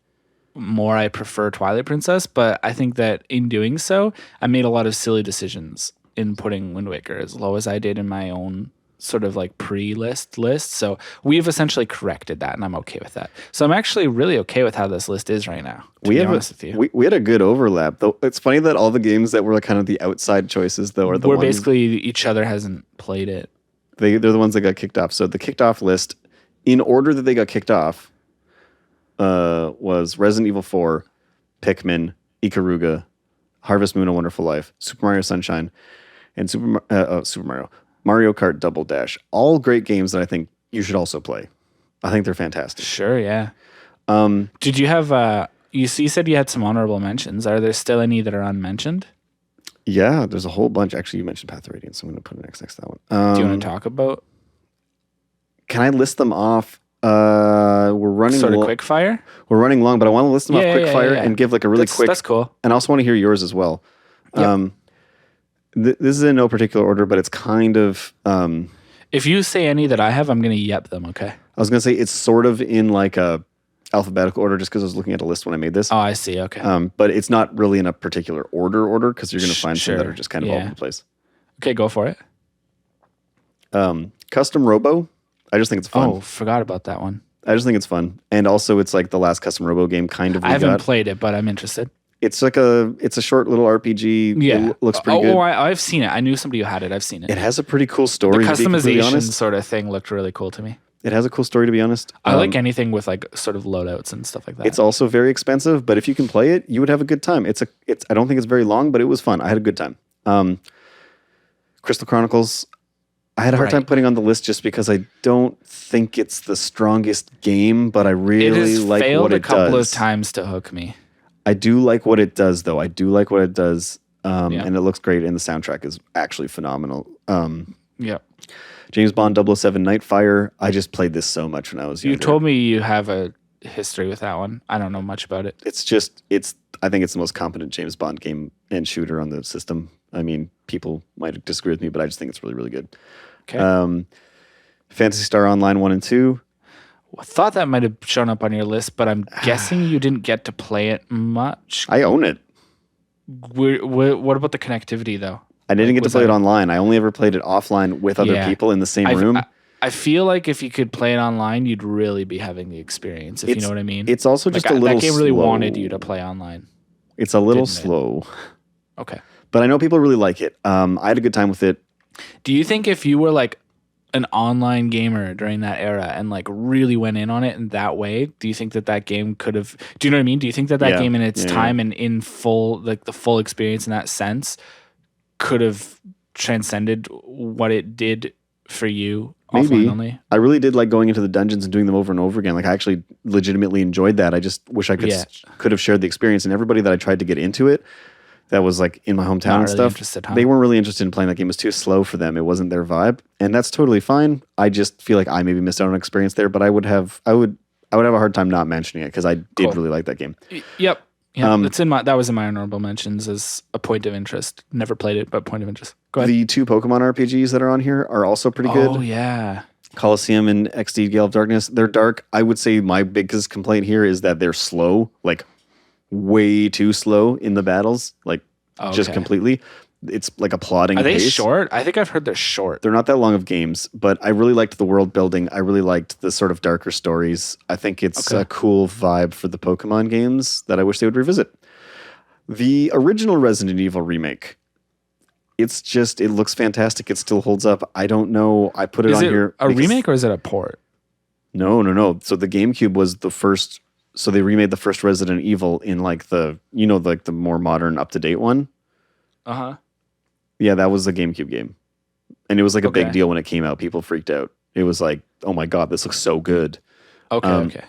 B: more I prefer Twilight Princess, but I think that in doing so, I made a lot of silly decisions in putting Wind Waker as low as I did in my own sort of like pre-list. So we've essentially corrected that, and I'm okay with that. So I'm actually really okay with how this list is right now, to be honest with you.
A: We had a good overlap, though. It's funny that all the games that were like kind of the outside choices, though, are the
B: Where
A: ones...
B: basically each other hasn't played it.
A: They're the ones that got kicked off. So the kicked off list, in order that they got kicked off, was Resident Evil 4, Pikmin, Ikaruga, Harvest Moon: A Wonderful Life, Super Mario Sunshine, and Mario Kart Double Dash. All great games that I think you should also play. I think they're fantastic.
B: Sure, yeah. Did you have... you said you had some honorable mentions. Are there still any that are unmentioned?
A: Yeah, there's a whole bunch. Actually, you mentioned Path of Radiance, so I'm going to put it next to that one.
B: Do you want to talk about...
A: Can I list them off? We're running
B: sort of quick fire.
A: We're running long, but I want to list them off quick fire and give like a really quick.
B: That's cool.
A: And I also want to hear yours as well.
B: Yep.
A: This is in no particular order, but it's kind of.
B: If you say any that I have, I'm going to yep them. Okay.
A: I was going to say it's sort of in like a alphabetical order, just because I was looking at a list when I made this.
B: Oh, I see. Okay.
A: But it's not really in a particular order because you're going to find some that are just kind of all over the place.
B: Okay, go for it.
A: Custom Robo. I just think it's fun.
B: Oh, forgot about that one.
A: I just think it's fun. And also it's like the last Custom Robo game kind of.
B: I haven't played it, but I'm interested.
A: It's like it's a short little RPG.
B: Yeah.
A: It looks pretty good.
B: Oh, I've seen it. I knew somebody who had it. I've seen it.
A: It has a pretty cool story.
B: The customization
A: honest.
B: sort of thing looked really cool to me.
A: It has a cool story, to be honest.
B: I like anything with like sort of loadouts and stuff like that.
A: It's also very expensive, but if you can play it, you would have a good time. I don't think it's very long, but it was fun. I had a good time. Crystal Chronicles, I had a hard time putting on the list just because I don't think it's the strongest game, but I really like what it does. It has failed a couple
B: of times to hook me.
A: I do like what it does, though. I do like what it does, and it looks great, and the soundtrack is actually phenomenal.
B: Yeah.
A: James Bond 007 Nightfire. I just played this so much when I was younger.
B: You told me you have a history with that one. I don't know much about it.
A: I think it's the most competent James Bond game and shooter on the system. I mean, people might disagree with me, but I just think it's really, really good.
B: Okay.
A: Phantasy Star Online 1 and 2.
B: I thought that might have shown up on your list, but I'm guessing you didn't get to play it much.
A: I own it.
B: What about the connectivity, though?
A: I didn't get to play it online. I only ever played it offline with other people in the same room.
B: I feel like if you could play it online, you'd really be having the experience, if you know what I mean.
A: It's also just a little slow.
B: That game really wanted you to play online.
A: It's a little slow.
B: Okay.
A: But I know people really like it. I had a good time with it.
B: Do you think if you were like an online gamer during that era and like really went in on it in that way, do you think that game could have, do you know what I mean? Do you think that game in its time and in full, like the full experience in that sense could have transcended what it did for you?
A: Maybe.
B: Only?
A: I really did like going into the dungeons and doing them over and over again. Like I actually legitimately enjoyed that. I just wish I could have shared the experience, and everybody that I tried to get into it that was like in my hometown and stuff, they weren't really interested in playing that game. It was too slow for them. It wasn't their vibe, and that's totally fine. I just feel like I maybe missed out on an experience there, but I would have a hard time not mentioning it because I did really like that game.
B: Yep. Yeah, that was in my honorable mentions as a point of interest. Never played it, but point of interest. Go ahead.
A: The 2 Pokemon RPGs that are on here are also pretty good.
B: Oh, yeah.
A: Coliseum and XD Gale of Darkness. They're dark. I would say my biggest complaint here is that they're slow, like way too slow in the battles, like just completely. It's like a plodding
B: pace. Are they
A: pace.
B: short? I think I've heard they're short.
A: They're not that long of games, but I really liked the world building. I really liked the sort of darker stories. I think it's a cool vibe for the Pokemon games that I wish they would revisit. The original Resident Evil remake, it looks fantastic. It still holds up. I don't know. I put it on here.
B: A remake or is it a port?
A: No. So the GameCube was the first. So they remade the first Resident Evil in like the more modern, up to date one. Yeah, that was the GameCube game, and it was like a big deal when it came out. People freaked out. It was like, oh my god, this looks so good.
B: Okay.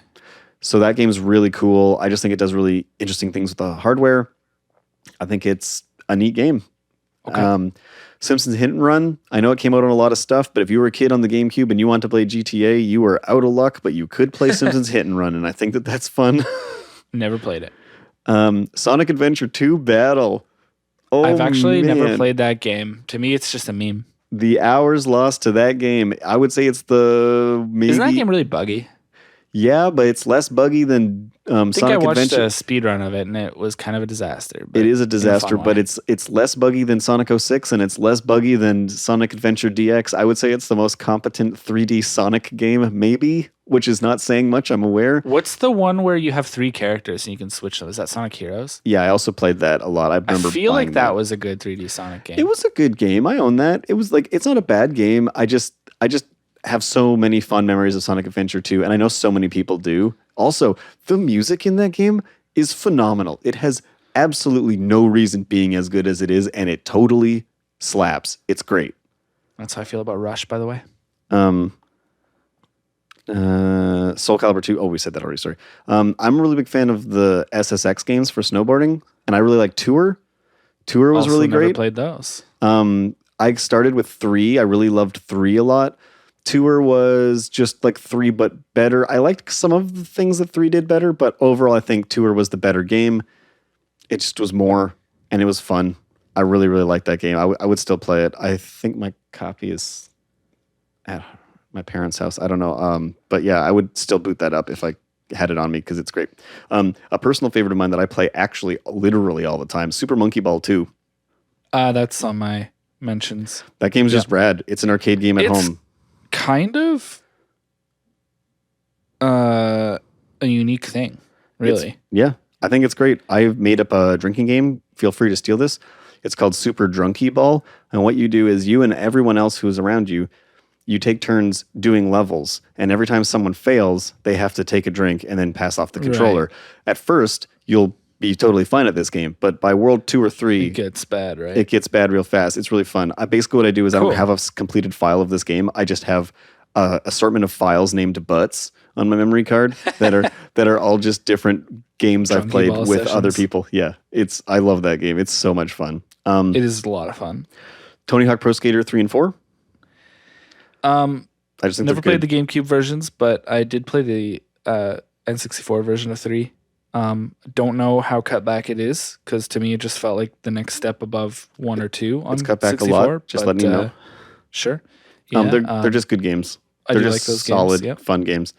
A: So that game's really cool. I just think it does really interesting things with the hardware. I think it's a neat game. Okay. Simpsons Hit and Run. I know it came out on a lot of stuff, but if you were a kid on the GameCube and you wanted to play GTA, you were out of luck, but you could play Simpsons Hit and Run, and I think that's fun.
B: Never played it.
A: Sonic Adventure 2 Battle. Oh,
B: I've actually never played that game. To me, it's just a meme.
A: The hours lost to that game, I would say it's the maybe...
B: Isn't that game really buggy?
A: Yeah, but it's less buggy than
B: I think I
A: Sonic
B: watched
A: Adventure.
B: a speed run of it, and it was kind of a disaster.
A: It is a
B: in
A: disaster,
B: fun
A: but
B: way.
A: it's less buggy than Sonic 06, and it's less buggy than Sonic Adventure DX. I would say it's the most competent 3D Sonic game, maybe, which is not saying much, I'm aware.
B: What's the one where you have 3 characters and you can switch them? Is that Sonic Heroes?
A: Yeah, I also played that a lot. I
B: I
A: remember
B: feel
A: buying
B: like that was a good 3D Sonic game.
A: It was a good game. I own that. It was like, it's not a bad game. I just have so many fun memories of Sonic Adventure 2, and I know so many people do. Also, the music in that game is phenomenal. It has absolutely no reason being as good as it is, and it totally slaps. It's great.
B: That's how I feel about Rush, by the way.
A: Soul Calibur 2. Oh, we said that already. Sorry. I'm a really big fan of the SSX games for snowboarding, and I really like Tour. Tour was
B: Also
A: really
B: never
A: great.
B: played those.
A: I started with 3. I really loved 3 a lot. Tour was just like 3, but better. I liked some of the things that 3 did better, but overall, I think Tour was the better game. It just was more, and it was fun. I really, really liked that game. I would still play it. I think my copy is at my parents' house. I don't know. But yeah, I would still boot that up if I had it on me because it's great. A personal favorite of mine that I play actually literally all the time, Super Monkey Ball 2.
B: That's on my mentions.
A: That game's just rad. It's an arcade game at home.
B: Kind of a unique thing, really.
A: Yeah, I think it's great. I've made up a drinking game. Feel free to steal this. It's called Super Drunky Ball. And what you do is you and everyone else who's around you, you take turns doing levels. And every time someone fails, they have to take a drink and then pass off the controller. Right. At first, you'll be totally fine at this game. But by World 2 or 3...
B: It gets bad, right?
A: It gets bad real fast. It's really fun. Basically, what I do is I don't have a completed file of this game. I just have an assortment of files named butts on my memory card that are all just different games I've played with sessions. Other people. Yeah, I love that game. It's so much fun.
B: It is a lot of fun.
A: Tony Hawk Pro Skater 3 and 4. I just think
B: never played the GameCube versions, but I did play the N64 version of 3. Don't know how cut back it is because to me it just felt like the next step above 1 or 2 on 64. It's cut back 64, a lot.
A: Just let me know.
B: Sure. Yeah,
A: they're just good games.
B: They're just like those
A: solid,
B: games. Yep.
A: Fun games.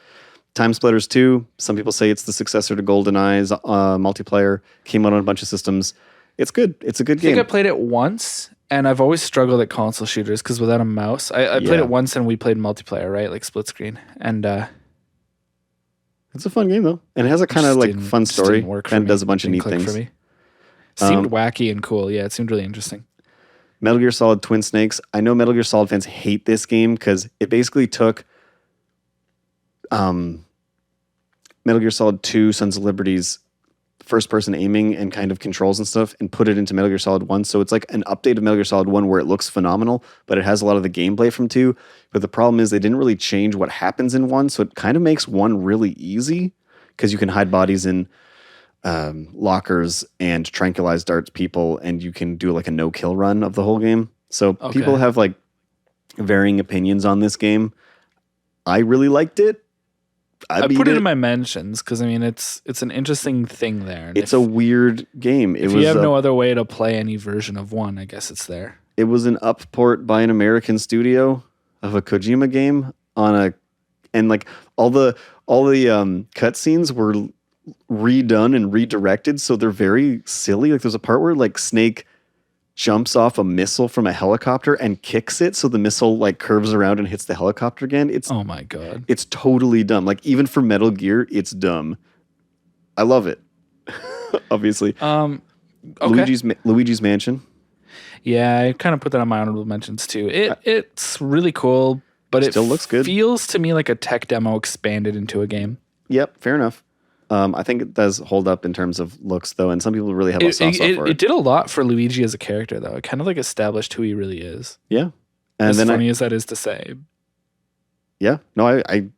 A: Time Splitters 2. Some people say it's the successor to GoldenEye's multiplayer. Came out on a bunch of systems. It's good. It's a good game.
B: I think I played it once, and I've always struggled at console shooters because without a mouse, I played it once and we played multiplayer, right? Like split screen. And
A: it's a fun game though. And it has a kind of like fun story and does a bunch of neat things. For me.
B: Seemed wacky and cool. Yeah, it seemed really interesting.
A: Metal Gear Solid Twin Snakes. I know Metal Gear Solid fans hate this game because it basically took Metal Gear Solid 2 Sons of Liberty's first-person aiming and kind of controls and stuff and put it into Metal Gear Solid 1. So it's like an update of Metal Gear Solid 1 where it looks phenomenal, but it has a lot of the gameplay from 2. But the problem is they didn't really change what happens in 1, so it kind of makes 1 really easy because you can hide bodies in lockers and tranquilize darts people, and you can do like a no-kill run of the whole game. So people have like varying opinions on this game. I really liked it.
B: I put it in my mentions because I mean it's an interesting thing there. And
A: it's a weird game.
B: If you have no other way to play any version of 1, I guess it's there.
A: It was an upport by an American studio of a Kojima game and like all the cutscenes were redone and redirected, so they're very silly. Like there's a part where like Snake jumps off a missile from a helicopter and kicks it so the missile like curves around and hits the helicopter again.
B: Oh my god.
A: It's totally dumb. Like even for Metal Gear, it's dumb. I love it. Obviously. Luigi's Mansion.
B: Yeah, I kind of put that on my honorable mentions too. It's really cool, but it
A: still looks good.
B: Feels to me like a tech demo expanded into a game.
A: Yep, fair enough. I think it does hold up in terms of looks, though, and some people really have a soft spot for it.
B: It did a lot for Luigi as a character, though. It kind of like established who he really is.
A: Yeah,
B: and as funny as that is to say.
A: Yeah, no, I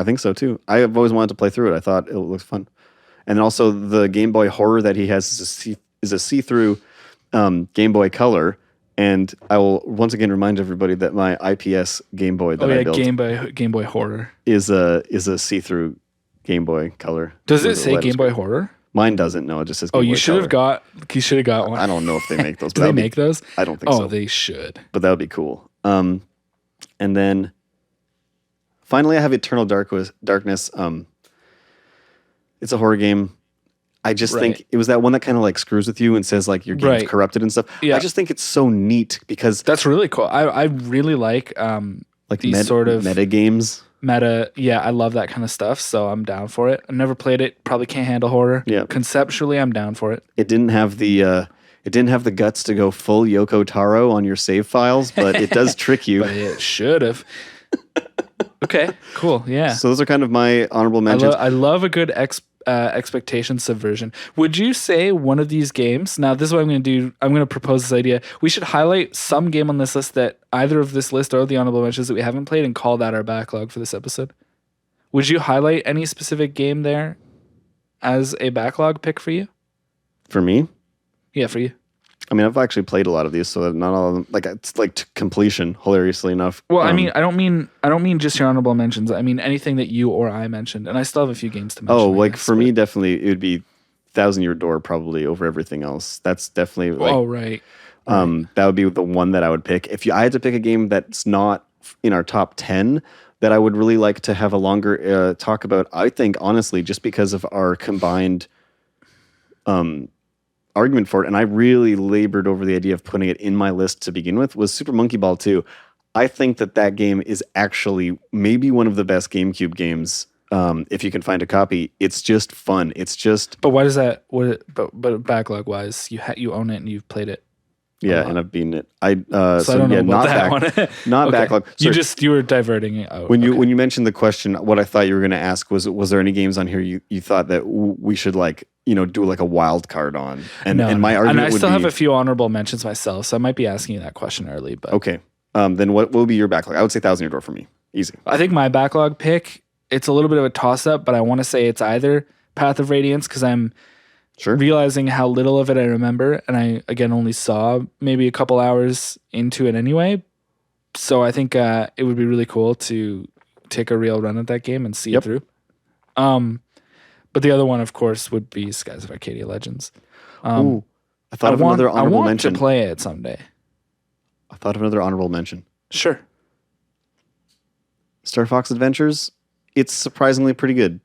A: think so too. I have always wanted to play through it. I thought it looks fun, and also the Game Boy Horror that he has is a see-through Game Boy Color. And I will once again remind everybody that my IPS Game Boy that I built,
B: Game Boy Horror,
A: is a see-through Game Boy Color.
B: Does it say Game Boy Horror?
A: Mine doesn't. No, it just says Game Boy
B: you should have got one.
A: I don't know if they make those.
B: Do they make those?
A: I don't think so.
B: Oh, they should.
A: But that would be cool. And then finally I have Eternal Darkness. It's a horror game. I just think it was that one that kind of like screws with you and says like your game's corrupted and stuff. Yeah. I just think it's so neat because
B: that's really cool. I really like these sort of
A: meta games.
B: Yeah, I love that kind of stuff, so I'm down for it. I've never played it, probably can't handle horror. Yeah. Conceptually, I'm down for it.
A: It didn't have the guts to go full Yoko Taro on your save files, but it does trick you.
B: But it should have. Okay, cool. Yeah.
A: So those are kind of my honorable mentions.
B: I love a good expectation subversion. Would you say one of these games, now this is what I'm going to do, I'm going to propose this idea, we should highlight some game on this list that either of this list or the honorable mentions that we haven't played and call that our backlog for this episode? Would you highlight any specific game there as a backlog pick for you?
A: For me?
B: Yeah, for you.
A: I mean, I've actually played a lot of these, so not all of them. Like it's like to completion, hilariously enough.
B: Well, I mean, I don't mean just your honorable mentions. I mean anything that you or I mentioned, and I still have a few games to mention.
A: Oh, like for me, definitely it would be Thousand Year Door probably over everything else. That's definitely like.
B: Oh right.
A: That would be the one that I would pick. If I had to pick a game that's not in our top 10 that I would really like to have a longer talk about, I think honestly, just because of our combined argument for it, and I really labored over the idea of putting it in my list to begin with, was Super Monkey Ball 2. I think that game is actually maybe one of the best GameCube games. If you can find a copy, it's just fun. It's just.
B: But why does that? But backlog wise, you own it and you've played it.
A: Yeah, and I've beaten it. I
B: don't know about that one.
A: Not okay. Backlog.
B: Sorry. You were diverting it out.
A: When you mentioned the question, what I thought you were going to ask was there any games on here you thought that we should like do like a wild card on? And my argument
B: and I still have a few honorable mentions myself, so I might be asking you that question early. But
A: okay, then what will be your backlog? I would say Thousand Year Door for me. Easy.
B: I think my backlog pick, it's a little bit of a toss up, but I want to say it's either Path of Radiance because I'm.
A: Sure.
B: Realizing how little of it I remember, and I again only saw maybe a couple hours into it anyway. So I think it would be really cool to take a real run at that game and see it through. But the other one, of course, would be Skies of Arcadia Legends.
A: I thought of another honorable mention.
B: I want to play it someday.
A: I thought of another honorable mention.
B: Sure.
A: Star Fox Adventures. It's surprisingly pretty good.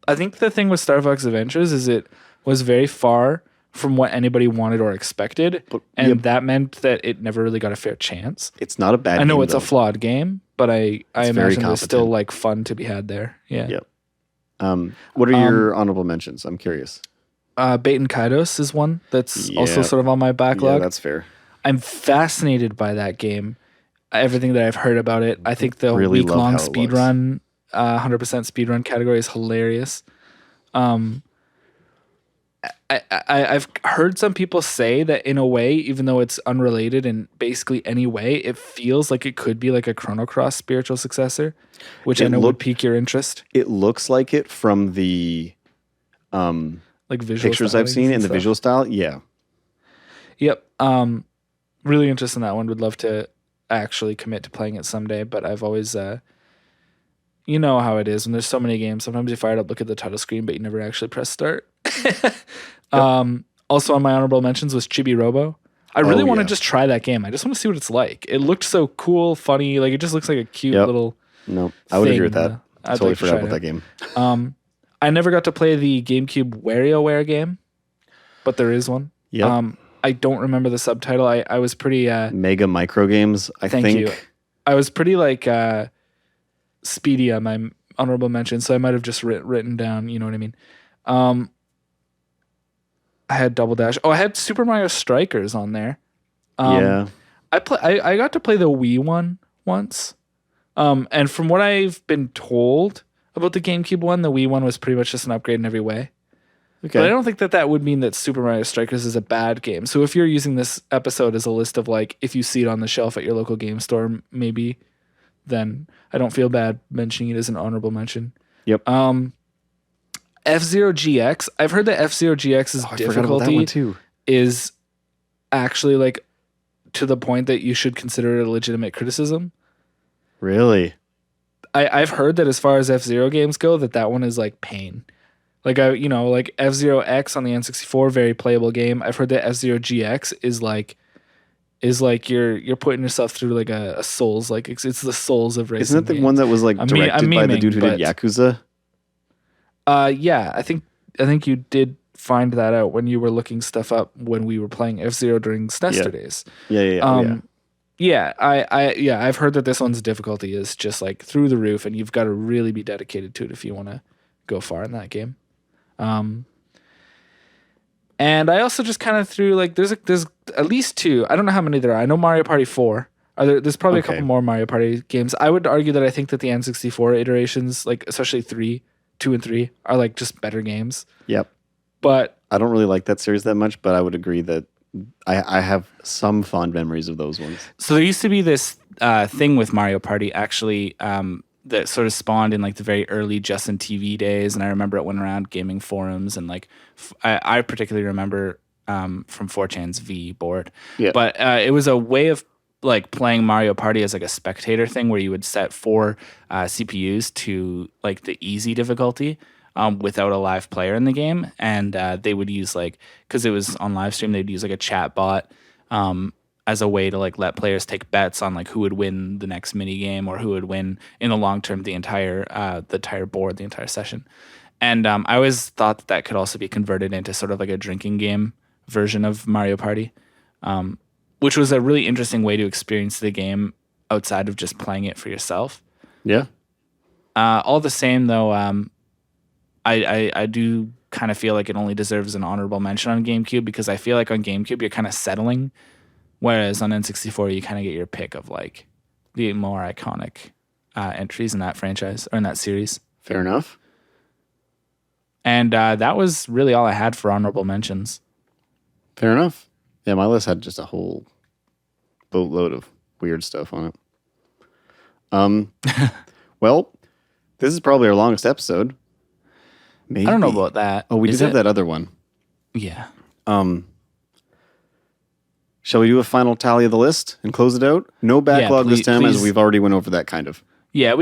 B: I think the thing with Star Fox Adventures is it was very far from what anybody wanted or expected, that meant that it never really got a fair chance.
A: It's not a bad game.
B: I know it's a flawed game, but I imagine there's still like fun to be had there. Yeah.
A: Yep. What are your honorable mentions? I'm curious.
B: Baten Kaidos is one that's also sort of on my backlog.
A: Yeah, that's fair.
B: I'm fascinated by that game. Everything that I've heard about it. I think the week-long speedrun 100% speedrun category is hilarious. I've heard some people say that in a way, even though it's unrelated in basically any way, it feels like it could be like a Chrono Cross spiritual successor, which I know would pique your interest.
A: It looks like it from the
B: like visual
A: pictures I've seen in the visual style. Yeah.
B: Yep. Really interested in that one. Would love to actually commit to playing it someday, but I've always you know how it is when there's so many games. Sometimes you fire it up, look at the title screen, but you never actually press start. Also on my honorable mentions was Chibi Robo. I really want to just try that game. I just want to see what it's like. It looked so cool, funny. Like it just looks like a cute little.
A: No, I would agree with that. I totally forgot about that game.
B: I never got to play the GameCube WarioWare game, but there is one.
A: Yeah.
B: I don't remember the subtitle. I was pretty
A: Mega Micro Games.
B: Thank you. I was pretty like speedy on my honorable mention, so I might have just written down. You know what I mean? I had Double Dash. Oh, I had Super Mario Strikers on there.
A: Yeah.
B: I got to play the Wii one once. And from what I've been told about the GameCube one, the Wii one was pretty much just an upgrade in every way. Okay. But I don't think that would mean that Super Mario Strikers is a bad game. So if you're using this episode as a list of like, if you see it on the shelf at your local game store, maybe, then I don't feel bad mentioning it as an honorable mention.
A: Yep.
B: F-Zero GX. I've heard that F-Zero GX's difficulty is actually like to the point that you should consider it a legitimate criticism.
A: Really?
B: I've heard that as far as F-Zero games go, that one is like pain. Like like F-Zero X on the N64, very playable game. I've heard that F-Zero GX is like you're putting yourself through like a Souls, like it's the Souls of racing.
A: Isn't that the one that was like directed by the dude who did Yakuza?
B: Yeah, I think you did find that out when you were looking stuff up when we were playing F-Zero during Snester days.
A: Yeah.
B: Yeah, I've heard that this one's difficulty is just like through the roof, and you've got to really be dedicated to it if you want to go far in that game. And I also just kind of threw like there's at least 2. I don't know how many there are. I know Mario Party 4. There's probably a couple more Mario Party games. I would argue that I think that the N64 iterations, like especially 2 and 3, are like just better games.
A: Yep.
B: But
A: I don't really like that series that much, but I would agree that I have some fond memories of those ones.
B: So there used to be this thing with Mario Party actually that sort of spawned in like the very early Justin TV days, and I remember it went around gaming forums, and like I particularly remember from 4chan's V board. Yeah. But it was a way of like playing Mario Party as like a spectator thing where you would set 4 CPUs to like the easy difficulty. Without a live player in the game, and they would use like, because it was on live stream, they'd use like a chat bot as a way to like let players take bets on like who would win the next mini game or who would win in the long term the entire board, the entire session. And I always thought that could also be converted into sort of like a drinking game version of Mario Party, which was a really interesting way to experience the game outside of just playing it for yourself.
A: Yeah.
B: All the same though. I do kind of feel like it only deserves an honorable mention on GameCube, because I feel like on GameCube you're kind of settling, whereas on N64 you kind of get your pick of like the more iconic entries in that franchise or in that series.
A: Fair enough.
B: And that was really all I had for honorable mentions.
A: Fair enough. Yeah, my list had just a whole boatload of weird stuff on it. Well, this is probably our longest episode. Maybe.
B: I don't know about that.
A: Oh, we did have that other one.
B: Yeah.
A: Shall we do a final tally of the list and close it out? No backlog this time, as we've already went over that kind of.
B: Yeah,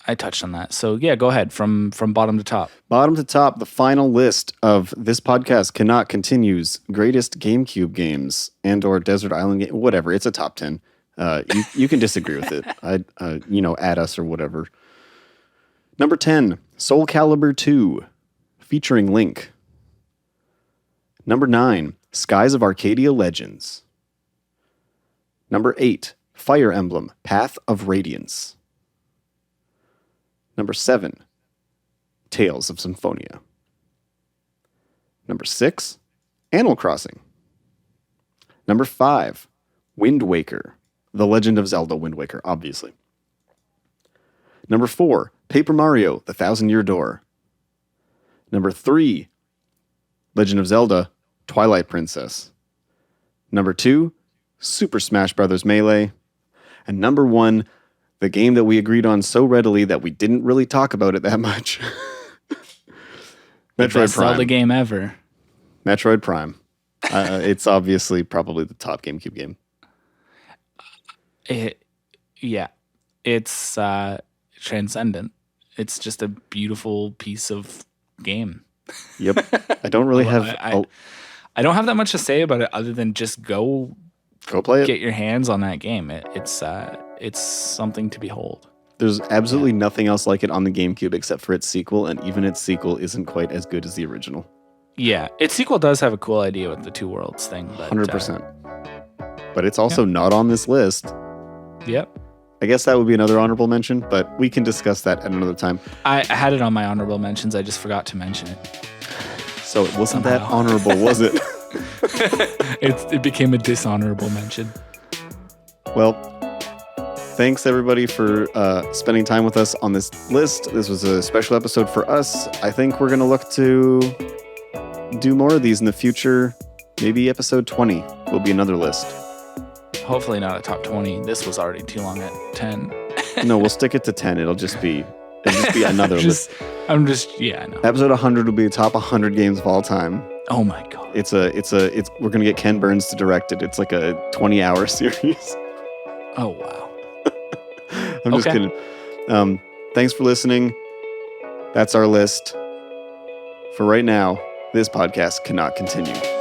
B: I touched on that. So yeah, go ahead from bottom to top.
A: Bottom to top, the final list of This Podcast Cannot Continue's greatest GameCube games and or Desert Island game, whatever. It's a top 10. You can disagree with it. Add us or whatever. Number 10, Soul Calibur 2, featuring Link. Number 9, Skies of Arcadia Legends. Number 8, Fire Emblem, Path of Radiance. Number 7, Tales of Symphonia. Number 6, Animal Crossing. Number 5, Wind Waker, The Legend of Zelda Wind Waker, obviously. Number 4, Paper Mario, The Thousand-Year Door. Number 3, Legend of Zelda, Twilight Princess. Number 2, Super Smash Bros. Melee. And number 1, the game that we agreed on so readily that we didn't really talk about it that much.
B: Metroid Prime. Zelda game ever.
A: Metroid Prime. It's obviously probably the top GameCube game.
B: It's transcendent. It's just a beautiful piece of game.
A: Yep. I don't really have...
B: I don't have that much to say about it other than just go
A: play it.
B: Get your hands on that game. It's something to behold.
A: There's absolutely nothing else like it on the GameCube except for its sequel, and even its sequel isn't quite as good as the original.
B: Yeah, its sequel does have a cool idea with the Two Worlds thing. But,
A: 100%. But it's also not on this list.
B: Yep.
A: I guess that would be another honorable mention, but we can discuss that at another time.
B: I had it on my honorable mentions. I just forgot to mention it.
A: So it wasn't that honorable, was it?
B: It became a dishonorable mention.
A: Well, thanks everybody for spending time with us on this list. This was a special episode for us. I think we're going to look to do more of these in the future. Maybe episode 20 will be another list.
B: Hopefully not a top 20. This was already too long at 10.
A: No, we'll stick it to 10. It'll just be another list.
B: I know.
A: Episode 100 will be the top 100 games of all time.
B: Oh my god.
A: We're gonna get Ken Burns to direct it. It's like a 20-hour series.
B: Oh wow.
A: I'm just kidding. Thanks for listening. That's our list. For right now, this podcast cannot continue.